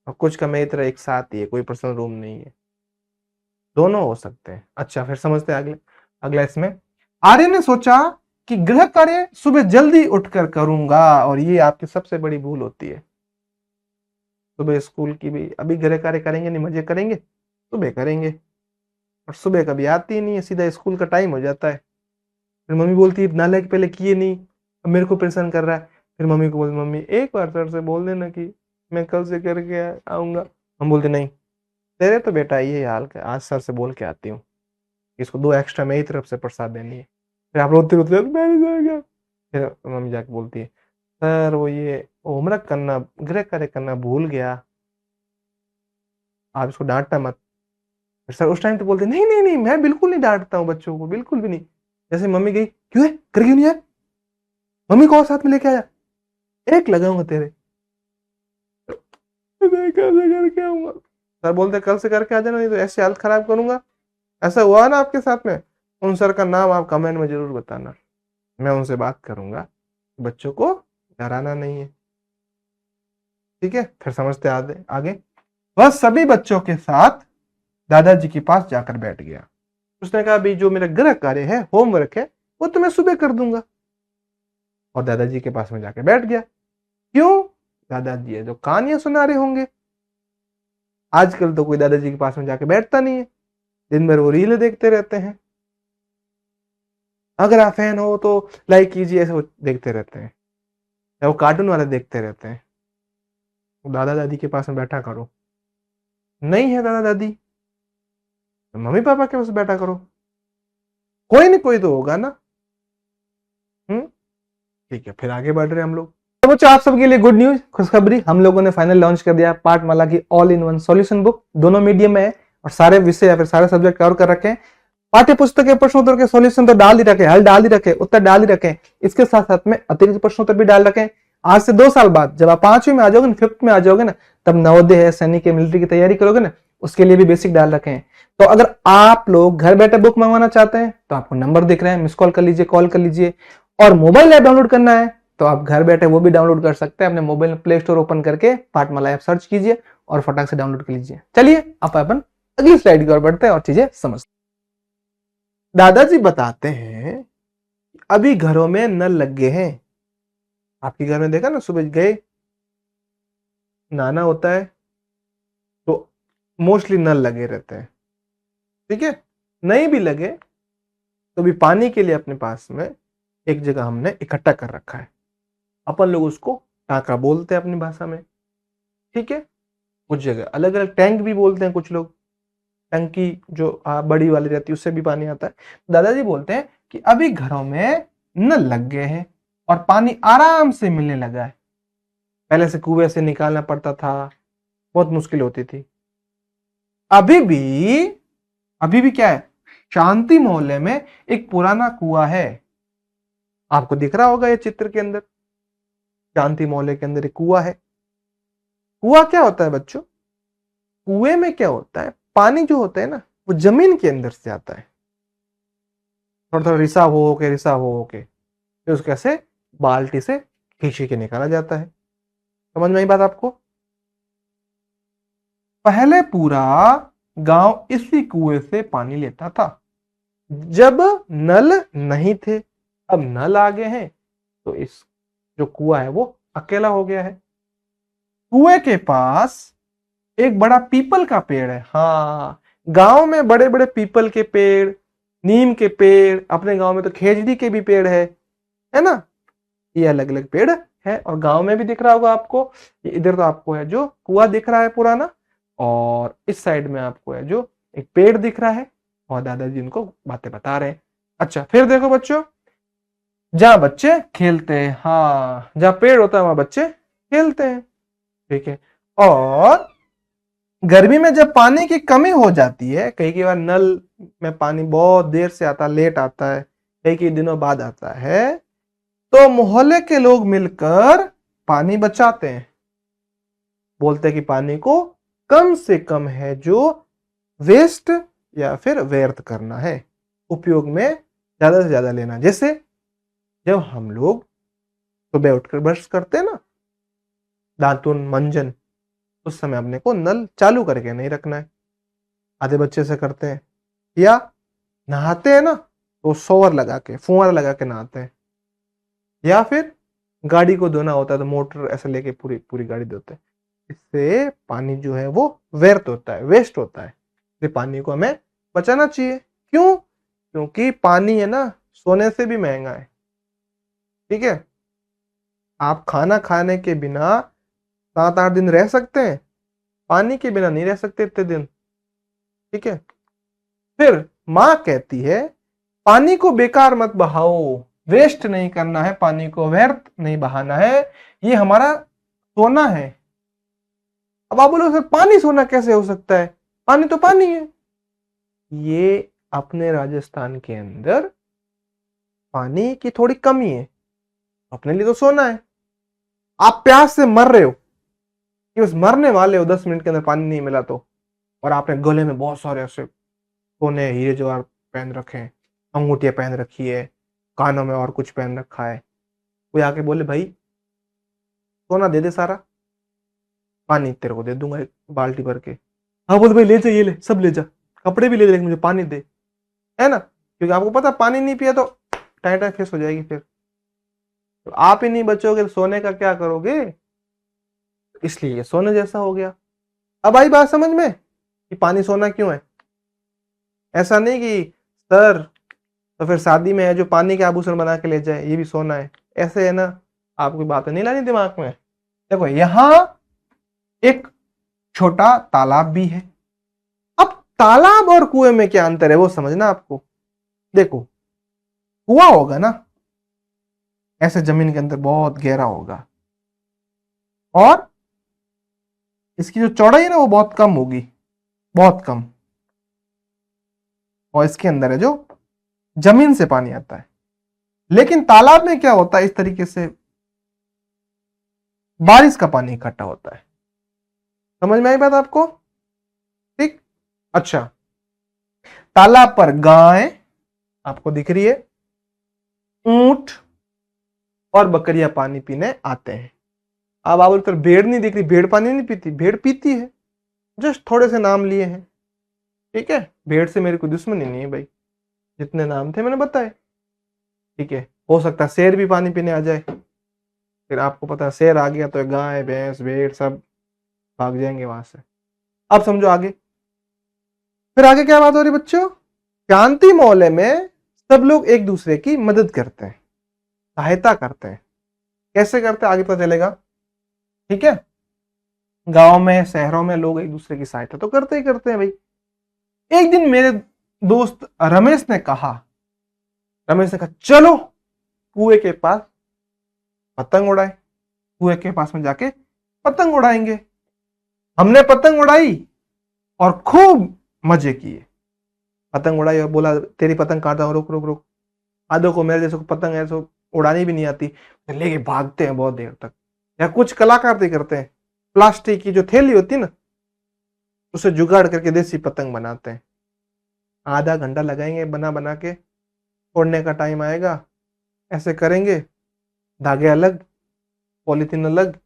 और कुछ का मेरी तरह एक साथ ही है, कोई पर्सनल रूम नहीं है, दोनों हो सकते हैं। अच्छा, फिर समझते हैं अगला इसमें। आर्य ने सोचा कि गृह कार्य सुबह जल्दी उठकर करूंगा, और ये आपकी सबसे बड़ी भूल होती है। सुबह स्कूल की भी अभी गृह कार्य करेंगे नहीं, मजे करेंगे, सुबह करेंगे, और सुबह कभी आती ही नहीं है, सीधा स्कूल का टाइम हो जाता है। फिर मम्मी बोलती है नालायक पहले किए नहीं, अब मेरे को परेशान कर रहा है। फिर मम्मी को बोलती मम्मी एक बार सर से बोल देना कि मैं कल से करके आऊंगा। हम बोलते नहीं, तेरे तो बेटा ये हाल का, आज सर से बोल के आती हूँ, इसको 2 एक्स्ट्रा मेरी तरफ से प्रसाद देनी है। फिर आप रोते रोते फिर मम्मी जाके बोलती है सर वो ये होमवर्क करना, गृह कार्य करना भूल गया, आप इसको डांटना मत। फिर सर उस टाइम तो बोलते नहीं नहीं नहीं, मैं बिल्कुल नहीं डांटता हूँ बच्चों को, बिल्कुल भी नहीं। जैसे मम्मी गई, क्यों है, कर क्यों नहीं आया, मम्मी को और साथ में लेके आया, एक लगाऊंगा तेरे, कैसे करके आऊंगा। सर बोलते कल से करके आ जाना, नहीं तो ऐसी हालत खराब करूंगा। ऐसा हुआ ना आपके साथ में? उन सर का नाम आप कमेंट में जरूर बताना, मैं उनसे बात करूंगा। बच्चों को डराना नहीं है, ठीक है। फिर समझते आगे। वह सभी बच्चों के साथ दादाजी के पास जाकर बैठ गया। उसने कहा भी जो मेरा गृह कार्य है, होमवर्क है, वो तो मैं सुबह कर दूंगा। और दादाजी के पास में जाकर बैठ गया। क्यों? दादाजी है जो कहानियां सुना रहे होंगे। आजकल तो कोई दादाजी के पास में जाके बैठता नहीं है, दिन भर वो रील देखते रहते हैं। अगर आप फैन हो तो लाइक कीजिए, ऐसे वो देखते रहते हैं, या वो कार्टून वाले देखते रहते हैं। दादा दादी के पास में बैठा करो। नहीं है दादा दादी तो मम्मी पापा के पास बैठा करो, कोई नहीं कोई तो होगा ना। ठीक है, फिर आगे बढ़ रहे हम लोग। तो बच्चों आप सबके लिए गुड न्यूज, खुशखबरी, हम लोगों ने फाइनल लॉन्च कर दिया पाठमाला की all in one solution book. दोनों मीडियम में है और सारे विषय या फिर सारे सब्जेक्ट कवर कर रखे हैं। पाठ्य पुस्तक के प्रश्नोत्तर के सॉल्यूशन तो डाल ही रखे, हल डाल ही रखे, उत्तर डाल ही रखे, इसके साथ साथ में अतिरिक्त प्रश्नोत्तर भी डाल रखे। आज से 2 साल बाद जब आप 5वीं में आ जाओगे ना, 5th में आ जाओगे ना, तब नवोदय है, सैनिक है, मिलिट्री की तैयारी करोगे ना, उसके लिए भी बेसिक डाल रखे हैं। तो अगर आप लोग घर बैठे बुक मंगवाना चाहते हैं तो आपको नंबर दिख रहे हैं, मिस कॉल कर लीजिए, कॉल कर लीजिए। और मोबाइल ऐप डाउनलोड करना है तो आप घर बैठे वो भी डाउनलोड कर सकते हैं। अपने मोबाइल में प्ले स्टोर ओपन करके पाठमाला ऐप सर्च कीजिए और फटाक से डाउनलोड कर लीजिए। चलिए आप अपन अगली स्लाइड की ओर बढ़ते हैं और चीजें समझते हैं। दादाजी बताते हैं अभी घरों में नल लग गए हैं। आपके घर में देखा ना, सुबह गए नहाना होता है तो मोस्टली नल लगे रहते हैं, ठीक है। नहीं भी लगे तो भी पानी के लिए अपने पास में एक जगह हमने इकट्ठा कर रखा है। अपन लोग उसको टांका बोलते हैं अपनी भाषा में, ठीक है। कुछ जगह अलग अलग टैंक भी बोलते हैं कुछ लोग, टंकी जो बड़ी वाली रहती है उससे भी पानी आता है। दादाजी बोलते हैं कि अभी घरों में नल लग गए हैं और पानी आराम से मिलने लगा है। पहले से कुएं से निकालना पड़ता था, बहुत मुश्किल होती थी। अभी भी क्या है, शांति मोहल्ले में एक पुराना कुआं है। आपको दिख रहा होगा ये चित्र के अंदर, शांति मोहल्ले के अंदर एक कुआं है। कुआं क्या होता है बच्चों? कुएं में क्या होता है, पानी जो होता है ना वो जमीन के अंदर से आता है, थोड़ा थोड़ा रिसाव हो के फिर उसको कैसे बाल्टी से खींच के निकाला जाता है। समझ में आई बात आपको? पहले पूरा गांव इसी कुएं से पानी लेता था। जब नल नहीं थे, अब नल आ गए हैं तो इस जो कुआं है वो अकेला हो गया है। कुएं के पास एक बड़ा पीपल का पेड़ है। हाँ, गांव में बड़े बड़े पीपल के पेड़, नीम के पेड़, अपने गांव में तो खेजड़ी के भी पेड़ है ना। ये अलग अलग पेड़ है और गांव में भी दिख रहा होगा आपको। इधर तो आपको है जो कुआं दिख रहा है पुराना, और इस साइड में आपको है जो एक पेड़ दिख रहा है और दादाजी उनको बातें बता रहे हैं। अच्छा, फिर देखो बच्चों, जहां बच्चे खेलते हैं, हाँ जहां पेड़ होता है वहां बच्चे खेलते हैं, ठीक है। और गर्मी में जब पानी की कमी हो जाती है, कई बार नल में पानी बहुत देर से आता, लेट आता है, कई दिनों बाद आता है, तो मोहल्ले के लोग मिलकर पानी बचाते हैं। बोलते हैं कि पानी को कम से कम है जो वेस्ट या फिर व्यर्थ करना है, उपयोग में ज्यादा से ज्यादा लेना। जैसे जब हम लोग सुबह उठकर ब्रश करते हैं ना, दातुन मंजन, उस समय अपने को नल चालू करके नहीं रखना है। आधे बच्चे से करते हैं। या नहाते हैं ना तो शॉवर लगा के, फुहारा लगा के नहाते हैं। या फिर गाड़ी को धोना होता है तो मोटर ऐसे लेके पूरी पूरी गाड़ी धोते हैं। इससे पानी जो है वो व्यर्थ होता है, वेस्ट होता है। इसलिए पानी को हमें बचाना चाहिए। क्यों? क्योंकि पानी है ना सोने से भी महंगा है, ठीक है। आप खाना खाने के बिना 7-8 दिन रह सकते हैं, पानी के बिना नहीं रह सकते इतने दिन, ठीक है। फिर माँ कहती है पानी को बेकार मत बहाओ, वेस्ट नहीं करना है, पानी को व्यर्थ नहीं बहाना है, ये हमारा सोना है। अब आप बोलो सर पानी सोना कैसे हो सकता है, पानी तो पानी है। ये अपने राजस्थान के अंदर पानी की थोड़ी कमी है, अपने लिए तो सोना है। आप प्यास से मर रहे हो कि बस मरने वाले हो, 10 मिनट के अंदर पानी नहीं मिला तो, और आपने गले में बहुत सारे ऐसे सोने हीरे जवाहर पहन रखे हैं, अंगूठियां पहन रखी है, कानों में और कुछ पहन रखा है। कोई आके बोले भाई सोना दे दे सारा, पानी तेरे को दे दूंगा एक बाल्टी भर के। हाँ बोले भाई ले जा, ये ले सब ले जा, कपड़े भी ले जा, लेकिन मुझे पानी दे, है ना। क्योंकि आपको पता पानी नहीं पिया तो टाइट फेस हो जाएगी, फिर तो आप ही नहीं बचोगे तो सोने का क्या करोगे। इसलिए ये सोने जैसा हो गया। अब आई बात समझ में कि पानी सोना क्यों है। ऐसा नहीं कि सर तो फिर शादी में है जो पानी के आभूषण बना के ले जाए ये भी सोना है, ऐसे है ना। आपको बातें नहीं लानी दिमाग में। देखो यहां एक छोटा तालाब भी है। अब तालाब और कुएं में क्या अंतर है वो समझना आपको। देखो कुआं होगा ना ऐसे जमीन के अंदर बहुत गहरा होगा, और इसकी जो चौड़ाई है ना वो बहुत कम होगी, बहुत कम। और इसके अंदर है जो जमीन से पानी आता है। लेकिन तालाब में क्या होता है, इस तरीके से बारिश का पानी इकट्ठा होता है। समझ में आई बात आपको? ठीक। अच्छा, तालाब पर गाय आपको दिख रही है, ऊंट और बकरियां पानी पीने आते हैं। अब आप बोलते भेड़ नहीं दिख रही, भेड़ पानी नहीं पीती, भेड़ पीती है, जस्ट थोड़े से नाम लिए हैं। ठीक है, भेड़ से मेरी कोई दुश्मनी नहीं है भाई, जितने नाम थे मैंने बताए। ठीक है, हो सकता है शेर भी पानी पीने आ जाए, फिर आपको पता है शेर आ गया तो गाय भैंस भेड़ सब भाग जाएंगे वहां से। अब समझो आगे, फिर आगे क्या बात हो रही बच्चों, शांति मोहल्ले में सब लोग एक दूसरे की मदद करते हैं, सहायता करते हैं। कैसे करते हैं आगे पता चलेगा। ठीक है, गांव में शहरों में लोग एक दूसरे की सहायता तो करते ही करते हैं भाई। एक दिन मेरे दोस्त रमेश ने कहा चलो कुएं के पास पतंग उड़ाए, कुएं के पास में जाके पतंग उड़ाएंगे। हमने पतंग उड़ाई और खूब मजे किए। पतंग उड़ाई और बोला तेरी पतंग काटता हूं, रुक रुक रुक। आधो को मेरे जैसे को पतंग ऐसे उड़ानी भी नहीं आती, लेके भागते हैं बहुत देर तक। या कुछ कलाकार भी करते हैं, प्लास्टिक की जो थैली होती है ना, उसे जुगाड़ करके देसी पतंग बनाते हैं। आधा घंटा लगाएंगे बना बना के, उड़ने का टाइम आएगा ऐसे करेंगे, धागे अलग पॉलीथीन अलग,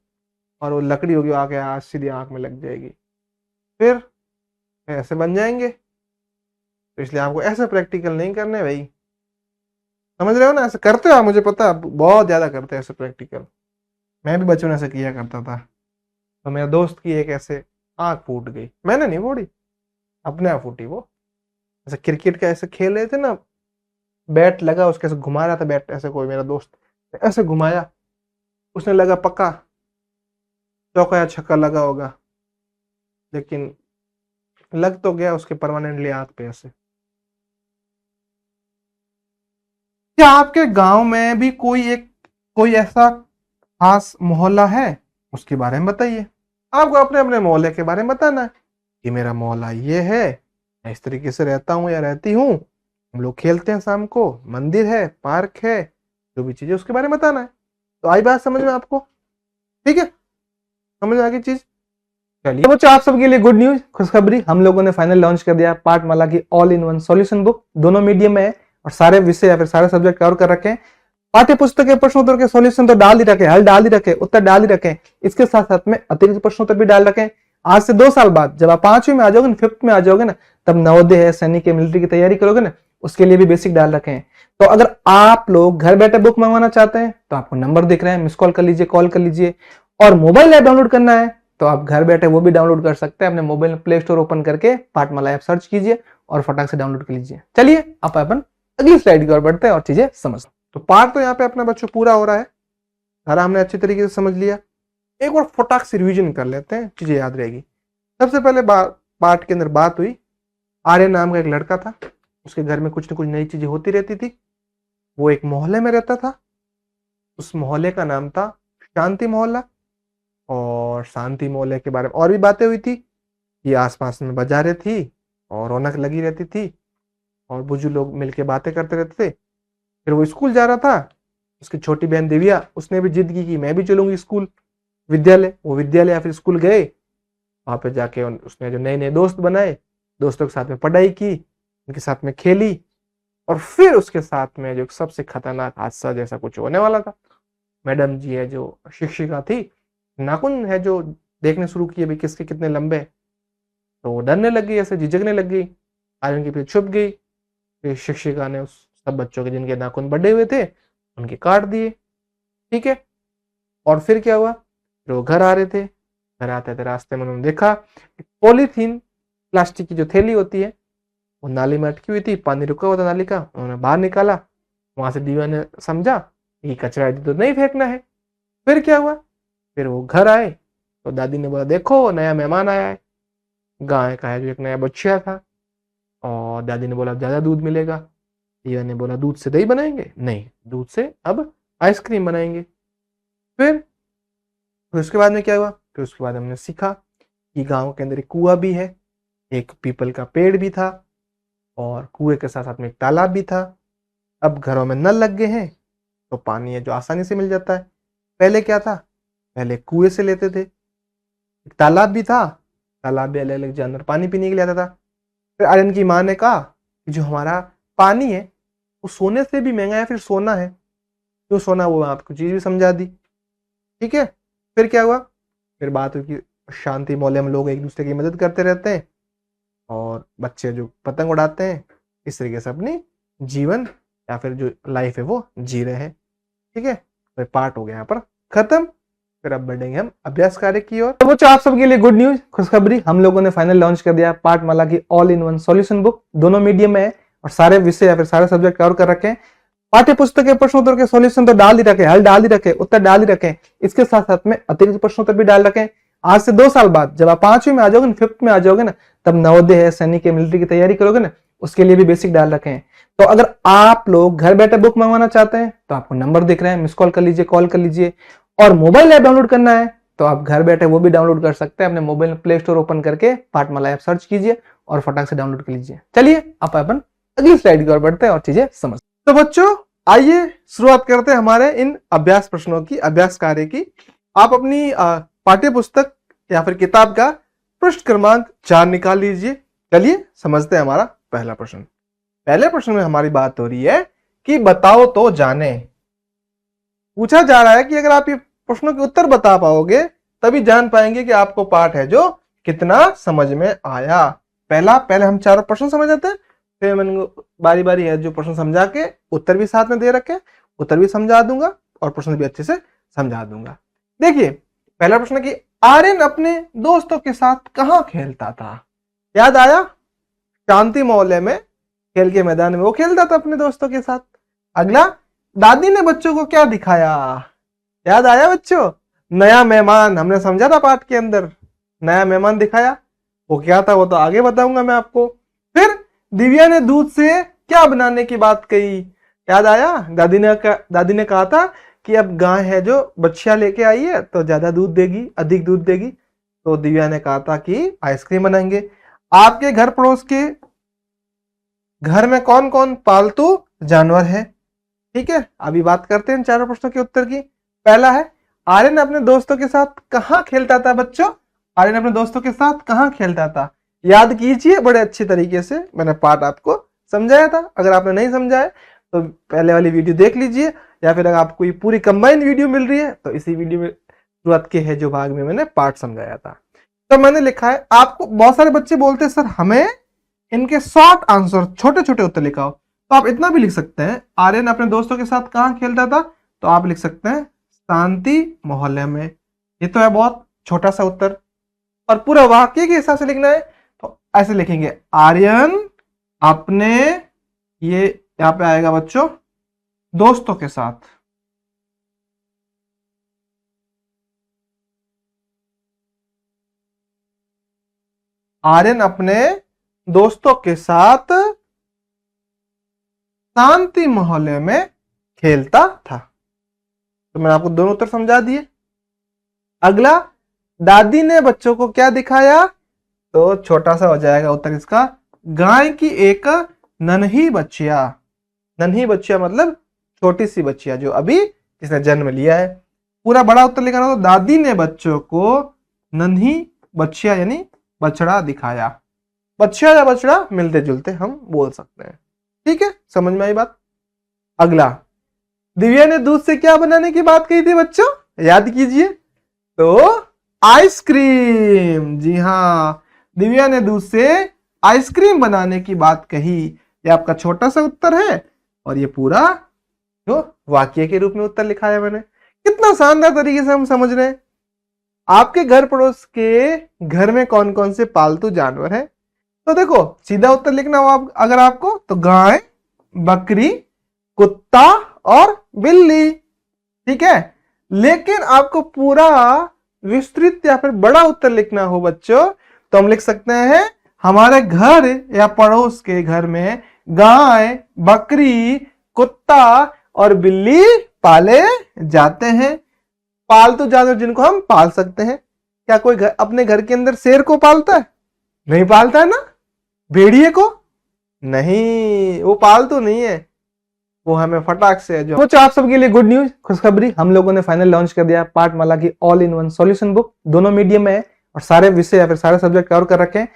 और वो लकड़ी होगी आके आज सीधी आंख में लग जाएगी, फिर ऐसे बन जाएंगे। तो इसलिए आपको ऐसे प्रैक्टिकल नहीं करने भाई, समझ रहे हो ना। ऐसे करते हो आप, मुझे पता है बहुत ज्यादा करते हैं ऐसे प्रैक्टिकल। मैं भी बचपन ऐसे किया करता था। तो मेरे दोस्त की एक ऐसे आंख फूट गई, मैंने नहीं फोड़ी, अपने आप फूटी वो। ऐसे क्रिकेट का ऐसे खेल रहे थे ना, बैट लगा उसके ऐसे घुमा रहा था बैट, ऐसे कोई मेरा दोस्त ऐसे घुमाया, उसने लगा पक्का चौका या छक्का लगा होगा, लेकिन लग तो गया उसके परमानेंटली आंख पे ऐसे। क्या आपके गांव में भी कोई ऐसा खास मोहल्ला है, उसके बारे में बताइए। आपको अपने अपने मोहल्ले के बारे में बताना है कि मेरा मोहल्ला ये है, मैं इस तरीके से रहता हूँ या रहती हूँ, हम लोग खेलते हैं शाम को, मंदिर है पार्क है, जो भी चीज है उसके बारे में बताना है। तो आई बात समझ में आपको, ठीक है, समझ में आ गई चीज। चलिए बच्चों, आप सबके लिए गुड न्यूज, खुशखबरी, हम लोगों ने फाइनल लॉन्च कर दिया पाठमाला की all in one solution book. दोनों मीडियम में है और सारे विषय या फिर सारे सब्जेक्ट कवर कर रखे हैं। पाठ्य पुस्तक के प्रश्नोत्तर के सॉल्यूशन तो डाल ही रखे, हल डाल ही रखे, उत्तर डाल ही रखे, इसके साथ साथ में अतिरिक्त प्रश्नोत्तर भी डाल रखे। आज से 2 साल बाद जब आप 5वीं में आ जाओगे ना, 5th में आ जाओगे ना, तब नवोदय है, सैनिक है, मिलिट्री की तैयारी करोगे ना, उसके लिए भी बेसिक डाल रखे हैं। तो अगर आप लोग घर बैठे बुक मंगवाना चाहते हैं तो आपको नंबर दिख रहे हैं, मिस कॉल कर लीजिए, कॉल कर लीजिए। और मोबाइल ऐप डाउनलोड करना है तो आप घर बैठे वो भी डाउनलोड कर सकते हैं, अपने मोबाइल में प्ले स्टोर ओपन करके पाठमाला ऐप सर्च कीजिए और फटाक से डाउनलोड कर लीजिए। चलिए आप अपन अगली स्लाइड की ओर बढ़ते हैं और चीजें समझते हैं। तो पाठ तो यहाँ पे अपना बच्चों पूरा हो रहा है, सारा हमने अच्छी तरीके से समझ लिया। एक बार फटाक से रिवीजन कर लेते हैं, चीजें याद रहेगी। सबसे पहले पाठ के अंदर बात हुई, आर्य नाम का एक लड़का था, उसके घर में कुछ न कुछ नई चीजें होती रहती थी। वो एक मोहल्ले में रहता था, उस मोहल्ले का नाम था शांति मोहल्ला। और शांति मोहल्ले के बारे में और भी बातें हुई थी, ये आसपास में बाजारें थी और रौनक लगी रहती थी और बुजुर्ग लोग मिलके बातें करते रहते थे। फिर वो स्कूल जा रहा था, उसकी छोटी बहन दिव्या, उसने भी जिद की कि मैं भी चलूंगी स्कूल, विद्यालय। वो विद्यालय या फिर स्कूल गए, वहां पे जाके उसने जो नए नए दोस्त बनाए, दोस्तों के साथ में पढ़ाई की, उनके साथ में खेली। और फिर उसके साथ में जो सबसे खतरनाक हादसा जैसा कुछ होने वाला था, मैडम जी है जो शिक्षिका थी, नाखून है जो देखने शुरू किए भाई किसके कितने लंबे, तो वो डरने लग गई, ऐसे झिझकने लग गई, आयरन के पीछे छुप गई। फिर शिक्षिका ने उस सब बच्चों के जिनके नाखून बढ़े हुए थे उनके काट दिए। ठीक है, और फिर क्या हुआ, फिर वो घर आ रहे थे, घर आते थे रास्ते में उन्होंने देखा एक पॉलीथीन प्लास्टिक की जो थैली होती है वो नाली में अटकी हुई थी, पानी रुका हुआ था नाली का, उन्होंने बाहर निकाला। वहां से दिव्या ने समझा कि कचरा तो नहीं फेंकना है। फिर क्या हुआ, फिर वो घर आए तो दादी ने बोला देखो नया मेहमान आया है, गाय का है जो एक नया बच्चा था। और दादी ने बोला ज्यादा दूध मिलेगा, दिव्या ने बोला दूध से दही बनाएंगे, नहीं दूध से अब आइसक्रीम बनाएंगे। फिर उसके बाद में क्या हुआ, फिर उसके बाद हमने सीखा कि गांव के अंदर एक कुआं भी है, एक पीपल का पेड़ भी था और कुएं के साथ साथ में एक तालाब भी था। अब घरों में नल लग गए हैं तो पानी है जो आसानी से मिल जाता है। पहले क्या था, पहले कुएं से लेते थे, एक तालाब भी था, तालाब भी अलग अलग जानवर पानी पीने के लिए आता था। फिर आर्यन की माँ ने कहा कि जो हमारा पानी है वो सोने से भी महंगा है, फिर सोना है, क्यों सोना, वो आपको चीज भी समझा दी। ठीक है, फिर क्या हुआ, फिर बात हुई कि शांति मोहल्ले में लोग एक दूसरे की मदद करते रहते हैं और बच्चे जो पतंग उड़ाते हैं इस तरीके से अपनी जीवन या फिर जो लाइफ है वो जी रहे हैं। ठीक है, तो पार्ट हो गया यहाँ पर खत्म। फिर अब बढ़ेंगे हम अभ्यास कार्य की ओर। तो बच्चों आप सबके लिए गुड न्यूज, खुशखबरी, हम लोगों ने फाइनल लॉन्च कर दिया पाठमाला की all in one solution book. दोनों मीडियम में है और सारे विषय या फिर सारे सब्जेक्ट कवर कर रखे हैं। पाठ्य पुस्तक के प्रश्नोत्तर के सॉल्यूशन तो डाल ही रखे, हल डाल ही रखे, उत्तर डाल ही रखे, इसके साथ साथ में अतिरिक्त प्रश्नोत्तर भी डाल रखे। आज से 2 साल बाद जब आप 5वीं में आ जाओगे, 5th में आ जाओगे ना, तब नवोदय है, सैनिक है, मिलिट्री की तैयारी करोगे ना, उसके लिए भी बेसिक डाल रखे हैं। तो अगर आप लोग घर बैठे बुक मंगवाना चाहते हैं तो आपको नंबर दिख रहा है, मिस कॉल कर लीजिए, कॉल कर लीजिए। और मोबाइल ऐप डाउनलोड करना है तो आप घर बैठे वो भी डाउनलोड कर सकते हैं। अपने मोबाइल में प्ले स्टोर ओपन करके पाठमाला ऐप सर्च कीजिए और फटाक से डाउनलोड कर लीजिए। चलिए अब अपन अगली स्लाइड की ओर बढ़ते हैं और चीजें समझते हैं। तो बच्चों आइए शुरुआत करते हैं हमारे इन अभ्यास प्रश्नों की, अभ्यास कार्य की। आप अपनी पाठ्य पुस्तक या फिर किताब का पृष्ठ क्रमांक 4 निकाल लीजिए। चलिए समझते हैं हमारा पहला प्रश्न। पहले प्रश्न में हमारी बात हो रही है कि बताओ तो जाने। पूछा जा रहा है कि अगर आप ये प्रश्नों के उत्तर बता पाओगे तभी जान पाएंगे कि आपको पाठ है जो कितना समझ में आया। पहले हम 4 प्रश्न समझ आते हैं, फिर मैंने बारी बारी है जो प्रश्न समझा के उत्तर भी साथ में दे रखे, उत्तर भी समझा दूंगा और प्रश्न भी अच्छे से समझा दूंगा। देखिए पहला प्रश्न कि आर्यन अपने दोस्तों के साथ कहां खेलता था। याद आया, शांति मोहल्ले में खेल के मैदान में वो खेलता था अपने दोस्तों के साथ। अगला, दादी ने बच्चों को क्या दिखाया। याद आया बच्चों, नया मेहमान, हमने समझा था पाठ के अंदर, नया मेहमान दिखाया, वो क्या था वो तो आगे बताऊंगा मैं आपको। फिर दिव्या ने दूध से क्या बनाने की बात कही। याद आया, दादी ने कहा था कि अब गाय है जो बच्चियां लेके आई है तो ज्यादा दूध देगी, अधिक दूध देगी, तो दिव्या ने कहा था कि आइसक्रीम बनाएंगे। आपके घर पड़ोस के घर में कौन कौन पालतू जानवर है। ठीक है, अभी बात करते हैं इन 4 प्रश्नों के उत्तर की। पहला है, आर्यन अपने दोस्तों के साथ कहां खेलता था। बच्चों आर्यन अपने दोस्तों के साथ कहां खेलता था, याद कीजिए बड़े अच्छे तरीके से, मैंने पाठ आपको समझाया था। अगर आपने नहीं समझाया तो पहले वाली वीडियो देख लीजिए, या फिर अगर आपको ये पूरी कंबाइंड वीडियो मिल रही है तो इसी वीडियो में शुरुआत के है जो भाग में मैंने पाठ समझाया था। तो मैंने लिखा है, आपको बहुत सारे बच्चे बोलते हैं सर हमें इनके शॉर्ट आंसर, छोटे छोटे उत्तर लिखाओ, तो आप इतना भी लिख सकते हैं, आर्यन अपने दोस्तों के साथ कहां खेलता था, तो आप लिख सकते हैं शांति मोहल्ले में। ये तो है बहुत छोटा सा उत्तर। और पूरा वाक्य के हिसाब से लिखना है तो ऐसे लिखेंगे, आर्यन अपने, ये यहां पे आएगा बच्चों दोस्तों के साथ, आर्यन अपने दोस्तों के साथ शांति मोहल्ले में खेलता था। तो मैंने आपको दोनों उत्तर समझा दिए। अगला, दादी ने बच्चों को क्या दिखाया, तो छोटा सा हो जाएगा उत्तर इसका, गाय की एक नन्ही बच्चिया। नन्ही बच्चिया मतलब छोटी सी बच्चिया जो अभी जिसने जन्म लिया है। पूरा बड़ा उत्तर लिखना हो तो दादी ने बच्चों को नन्ही बच्चिया यानी बछड़ा दिखाया। बच्चिया या बछड़ा मिलते जुलते हम बोल सकते हैं। ठीक है, समझ में आई बात। अगला, दिव्या ने दूध से क्या बनाने की बात कही थी बच्चों, याद कीजिए, तो आइसक्रीम। जी हाँ, दिव्या ने दूध से आइसक्रीम बनाने की बात कही। ये आपका छोटा सा उत्तर है और ये पूरा जो वाक्य के रूप में उत्तर लिखा है मैंने। कितना शानदार तरीके से हम समझ रहे हैं। आपके घर पड़ोस के घर में कौन कौन से पालतू जानवर हैं, तो देखो सीधा उत्तर लिखना हो आप अगर आपको, तो गाय, बकरी, कुत्ता और बिल्ली। ठीक है, लेकिन आपको पूरा विस्तृत या फिर बड़ा उत्तर लिखना हो बच्चों तो हम लिख सकते हैं, हमारे घर या पड़ोस के घर में गाय, बकरी, कुत्ता और बिल्ली पाले जाते हैं। पालतू जानवर जिनको हम पाल सकते हैं। क्या कोई अपने घर के अंदर शेर को पालता है, नहीं पालता है ना, भेड़िए को नहीं, वो पालतू नहीं है, वो हमें फटाक से जो कुछ। आप सबके लिए गुड न्यूज, खुशखबरी, हम लोगों ने फाइनल लॉन्च कर दिया पाठमाला की all in one solution book. दोनों मीडियम में है और सारे विषय या फिर सारे सब्जेक्ट कवर कर रखे हैं।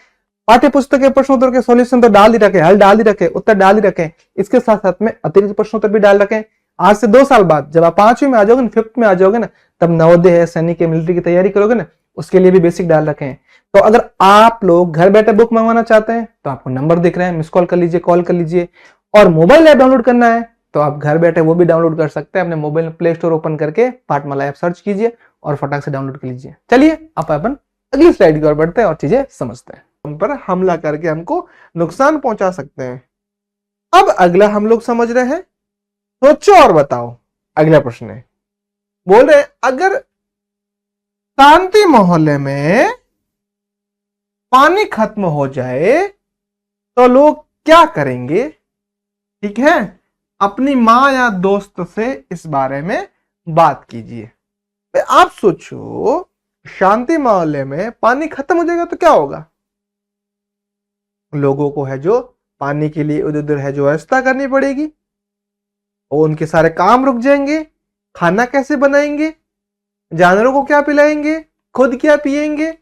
पाठ्य पुस्तक के प्रश्नोत्तर के सॉल्यूशन तो डाल ही रखे, हल डाल ही रखे, उत्तर डाल ही रखे, इसके साथ साथ में अतिरिक्त प्रश्नोत्तर भी डाल रखे। आज से 2 साल बाद जब आप 5वीं में आ जाओगे, 5th में आ जाओगे ना, तब नवोदय है, सैनिक है, मिलिट्री की तैयारी करोगे ना, उसके लिए भी बेसिक डाल रखे हैं। तो अगर आप लोग घर बैठे बुक मंगवाना चाहते हैं तो आपको नंबर दिख रहे हैं, मिस कॉल कर लीजिए, कॉल कर लीजिए। और मोबाइल ऐप डाउनलोड करना है तो आप घर बैठे वो भी डाउनलोड कर सकते हैं। अपने मोबाइल में प्ले स्टोर ओपन करके पाठमाला ऐप सर्च कीजिए और फटाक से डाउनलोड कर लीजिए। चलिए आप अपन अगली स्लाइड की ओर बढ़ते हैं और चीजें समझते हैं। हम पर हमला करके हमको नुकसान पहुंचा सकते हैं। अब अगला हम लोग समझ रहे हैं, सोचो और बताओ। अगला प्रश्न है, बोल रहे अगर शांति मोहल्ले में पानी खत्म हो जाए तो लोग क्या करेंगे? ठीक है, अपनी मां या दोस्त से इस बारे में बात कीजिए। आप सोचो, शांति मोहल्ले में पानी खत्म हो जाएगा तो क्या होगा? लोगों को है जो पानी के लिए उधर उधर है जो व्यवस्था करनी पड़ेगी, और उनके सारे काम रुक जाएंगे। खाना कैसे बनाएंगे, जानवरों को क्या पिलाएंगे, खुद क्या पिएंगे,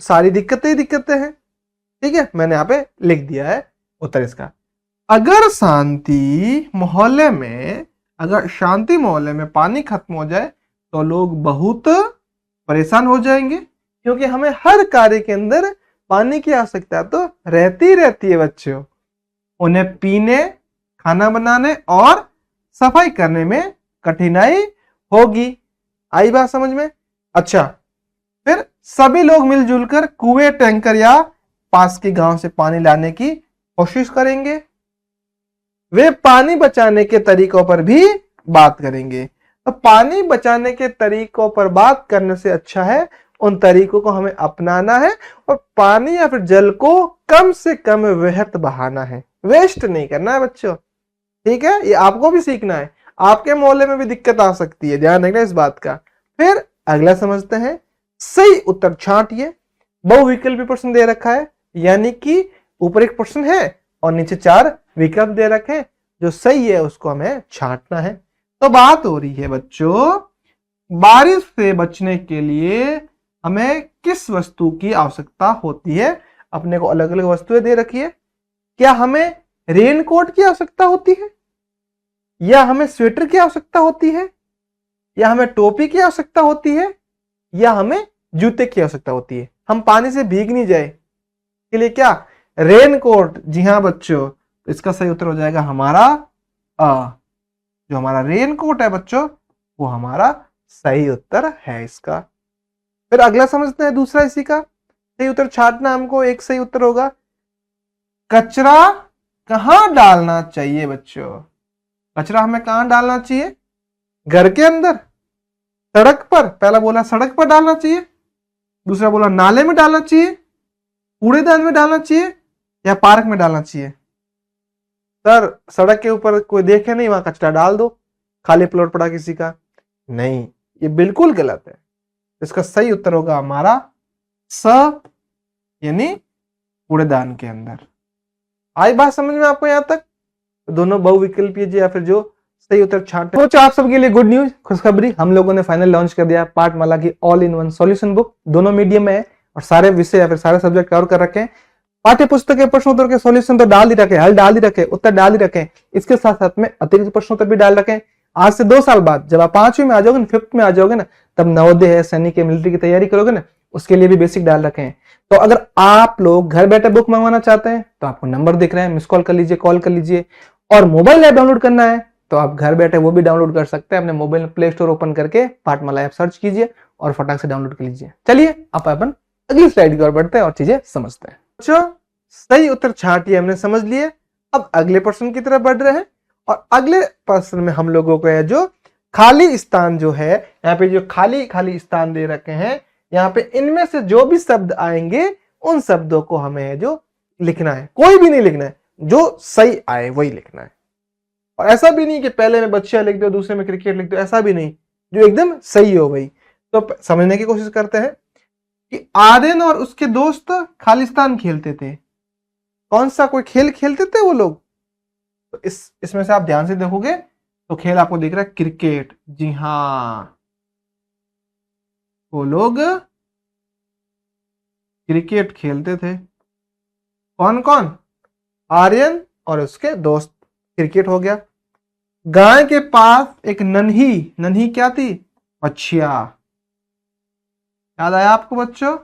सारी दिक्कतें हैं। ठीक है, मैंने यहां पे लिख दिया है उत्तर इसका। अगर शांति मोहल्ले में पानी खत्म हो जाए तो लोग बहुत परेशान हो जाएंगे, क्योंकि हमें हर कार्य के अंदर पानी की आवश्यकता तो रहती है बच्चों। उन्हें पीने, खाना बनाने और सफाई करने में कठिनाई होगी। आई बात समझ में? अच्छा, फिर सभी लोग मिलजुल कर कुएं, टैंकर या पास के गांव से पानी लाने की कोशिश करेंगे। वे पानी बचाने के तरीकों पर भी बात करेंगे। तो पानी बचाने के तरीकों पर बात करने से अच्छा है उन तरीकों को हमें अपनाना है और पानी या फिर जल को कम से कम व्यर्थ बहाना है, वेस्ट नहीं करना है बच्चों। ठीक है, ये आपको भी सीखना है, आपके मोहल्ले में भी दिक्कत आ सकती है, ध्यान रखना इस बात का। फिर अगला समझते हैं, सही उत्तर छांटिए। बहुविकल्पी प्रश्न दे रखा है, यानी कि ऊपर एक प्रश्न है और नीचे 4 विकल्प दे रखे हैं, जो सही है उसको हमें छांटना है। तो बात हो रही है बच्चों, बारिश से बचने के लिए हमें किस वस्तु की आवश्यकता होती है? अपने को अलग अलग वस्तुएं दे रखी है। क्या हमें रेनकोट की आवश्यकता होती है, या हमें स्वेटर की आवश्यकता होती है, या हमें टोपी की आवश्यकता होती है, या हमें जूते की आवश्यकता होती है? हम पानी से भीग नहीं जाए के लिए क्या रेनकोट? जी हाँ बच्चों, तो इसका सही उत्तर हो जाएगा हमारा जो हमारा रेनकोट है बच्चों, वो हमारा सही उत्तर है इसका। फिर अगला समझते हैं दूसरा इसी का सही उत्तर छांटना। हमको एक सही उत्तर होगा, कचरा कहां डालना चाहिए बच्चों? कचरा हमें कहां डालना चाहिए? घर के अंदर, सड़क पर? पहला बोला सड़क पर डालना चाहिए, दूसरा बोला नाले में डालना चाहिए, कूड़ेदान में डालना चाहिए, या पार्क में डालना चाहिए? सर, सड़क के ऊपर कोई देखे नहीं वहां कचरा डाल दो, खाली प्लॉट पड़ा किसी का। नहीं, ये बिल्कुल गलत है। इसका सही उत्तर होगा हमारा यानी कूड़ेदान के अंदर। आई बात समझ में आपको यहां तक? दोनों बहुविकल्पीय या फिर जो सही उत्तर छांटे। तो आप सबके लिए गुड न्यूज, खुशखबरी, हम लोगों ने फाइनल लॉन्च कर दिया पाठमाला की all in one solution book. दोनों मीडियम में है और सारे विषय या फिर सारे सब्जेक्ट कवर कर रखे हैं। पाठ्य पुस्तक के प्रश्नोत्तर के सॉल्यूशन तो डाल ही रखे, हल डाल ही रखे, उत्तर डाल ही रखे, इसके साथ साथ में अतिरिक्त प्रश्नोत्तर भी डाल रखे। आज से 2 साल बाद जब आप 5वीं में आ जाओगे, 5th में आ जाओगे ना, तब नवोदय है, सैनिक है, मिलिट्री की तैयारी करोगे ना, उसके लिए भी बेसिक डाल रखे हैं। तो अगर आप लोग घर बैठे बुक मंगवाना चाहते हैं तो आपको नंबर दिख रहे हैं, मिस कॉल कर लीजिए, कॉल कर लीजिए। और मोबाइल ऐप डाउनलोड करना है तो आप घर बैठे वो भी डाउनलोड कर सकते हैं। अपने मोबाइल में प्ले स्टोर ओपन करके पाठमाला ऐप सर्च कीजिए और फटाक से डाउनलोड कर लीजिए। चलिए आप अपन अगली स्लाइड की ओर बढ़ते हैं और चीजें समझते हैं। अच्छा, सही उत्तर छांटिए हमने समझ लिए। अब अगले प्रश्न की तरफ बढ़ रहे हैं और अगले प्रश्न में हम लोगों को है जो खाली स्थान जो है, यहाँ पे जो खाली खाली स्थान दे रखे हैं, यहाँ पे इनमें से जो भी शब्द आएंगे उन शब्दों को हमें जो लिखना है, कोई भी नहीं लिखना है, जो सही आए वही लिखना है। और ऐसा भी नहीं कि पहले में बच्चा लिख दो दूसरे में क्रिकेट लिख दो, ऐसा भी नहीं, जो एकदम सही हो वही। तो समझने की कोशिश करते हैं कि आर्यन और उसके दोस्त खालिस्तान खेलते थे। कौन सा कोई खेल खेलते थे वो लोग? तो इसमें से आप ध्यान से देखोगे तो खेल आपको दिख रहा है क्रिकेट। जी हाँ, वो लोग क्रिकेट खेलते थे। कौन कौन? आर्यन और उसके दोस्त। क्रिकेट हो गया। गाय के पास एक नन्ही नन्ही क्या थी? मच्छिया। याद आया आपको बच्चों?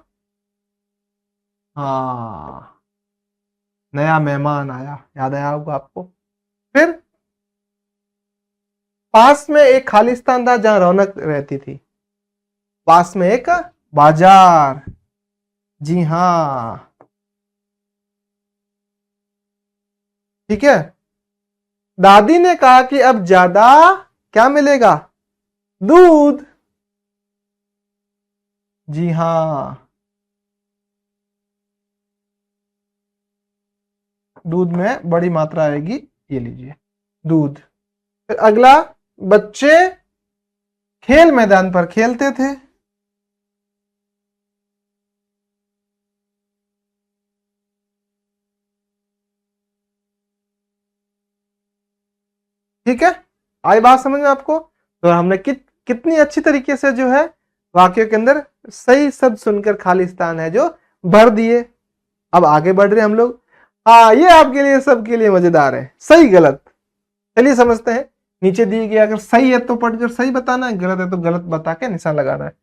हाँ, नया मेहमान आया, याद आया होगा आपको। फिर पास में एक खालिस्तान था जहां रौनक रहती थी। पास में एक बाजार। जी हाँ, ठीक है। दादी ने कहा कि अब ज्यादा क्या मिलेगा? दूध। जी हाँ, दूध में बड़ी मात्रा आएगी। ये लीजिए दूध। फिर अगला, बच्चे खेल मैदान पर खेलते थे। ठीक है, आई बात समझ में आपको? तो हमने कितनी अच्छी तरीके से जो है वाक्य के अंदर सही शब्द सुनकर खालिस्तान है जो भर दिए। अब आगे बढ़ रहे हम लोग। हाँ, ये आपके लिए सबके लिए मजेदार है, सही गलत। चलिए समझते हैं। नीचे दिए गए, अगर सही है तो पढ़कर सही बताना है, गलत है तो गलत बता के निशान लगाना है।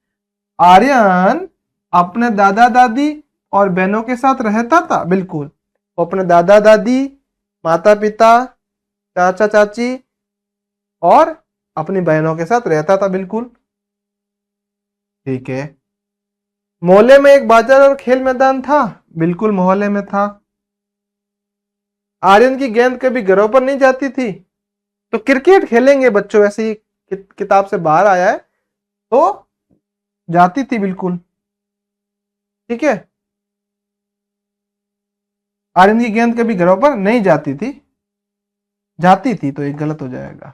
आर्यन अपने दादा दादी और बहनों के साथ रहता था। बिल्कुल, वो अपने दादा दादी, माता पिता, चाचा चाची और अपनी बहनों के साथ रहता था। बिल्कुल ठीक है। मोहल्ले में एक बाजार और खेल मैदान था। बिल्कुल मोहल्ले में था। आर्यन की गेंद कभी घरों पर नहीं जाती थी। तो क्रिकेट खेलेंगे बच्चों, ऐसे ही किताब से बाहर आया है, तो जाती थी। बिल्कुल ठीक है। आर्यन की गेंद कभी घरों पर नहीं जाती थी। जाती थी तो एक गलत हो जाएगा,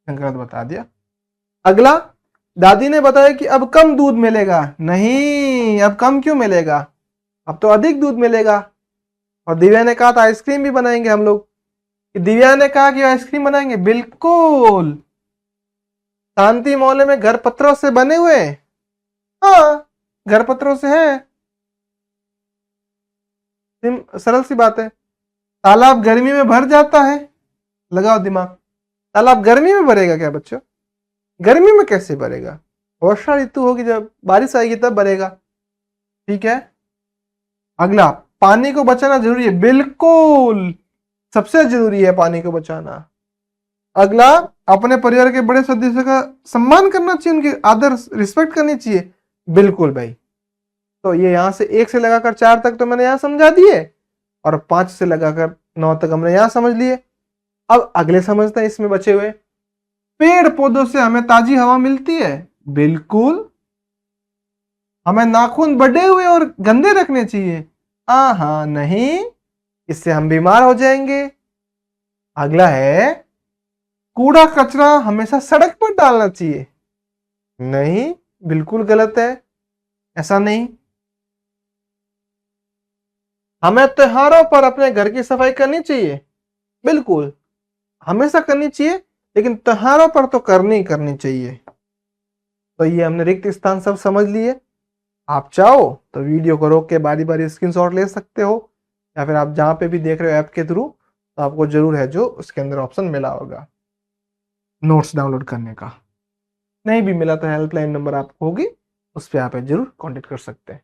गलत बता दिया। अगला, दादी ने बताया कि अब कम दूध मिलेगा। नहीं, अब कम क्यों मिलेगा? अब तो अधिक दूध मिलेगा। और दिव्या ने कहा था आइसक्रीम भी बनाएंगे हम लोग। दिव्या ने कहा कि आइसक्रीम बनाएंगे। बिल्कुल। शांति मोहल्ले में घर पत्थरों से बने हुए। हाँ, घर पत्थरों से है। सरल सी बात है। तालाब गर्मी में भर जाता है। लगाओ दिमाग। तालाब गर्मी में भरेगा क्या बच्चों? गर्मी में कैसे भरेगा? वर्षा ऋतु होगी, जब बारिश आएगी तब भरेगा। ठीक है। अगला, पानी को बचाना जरूरी है। बिल्कुल, सबसे जरूरी है पानी को बचाना। अगला, अपने परिवार के बड़े सदस्यों का सम्मान करना चाहिए, उनकी आदर रिस्पेक्ट करनी चाहिए। बिल्कुल भाई। तो ये यहां से 1 से लगाकर 4 तक तो मैंने यहां समझा दिए, और 5 से लगाकर 9 तक हमने यहां समझ लिए। अब अगले समझते हैं इसमें बचे हुए। पेड़ पौधों से हमें ताजी हवा मिलती है। बिल्कुल। हमें नाखून बढ़े हुए और गंदे रखने चाहिए। हाँ नहीं, इससे हम बीमार हो जाएंगे। अगला है, कूड़ा कचरा हमेशा सड़क पर डालना चाहिए। नहीं, बिल्कुल गलत है, ऐसा नहीं। हमें त्योहारों पर अपने घर की सफाई करनी चाहिए। बिल्कुल, हमेशा करनी चाहिए, लेकिन त्योहारों पर तो करनी ही करनी चाहिए। तो ये हमने रिक्त स्थान सब समझ लिए। आप चाहो तो वीडियो को रोक के बारी बारी स्क्रीनशॉट ले सकते हो, या फिर आप जहां पे भी देख रहे हो ऐप के थ्रू, तो आपको जरूर है जो उसके अंदर ऑप्शन मिला होगा नोट्स डाउनलोड करने का। नहीं भी मिला तो हेल्पलाइन नंबर आपको होगी, उस पर आप जरूर कांटेक्ट कर सकते हैं।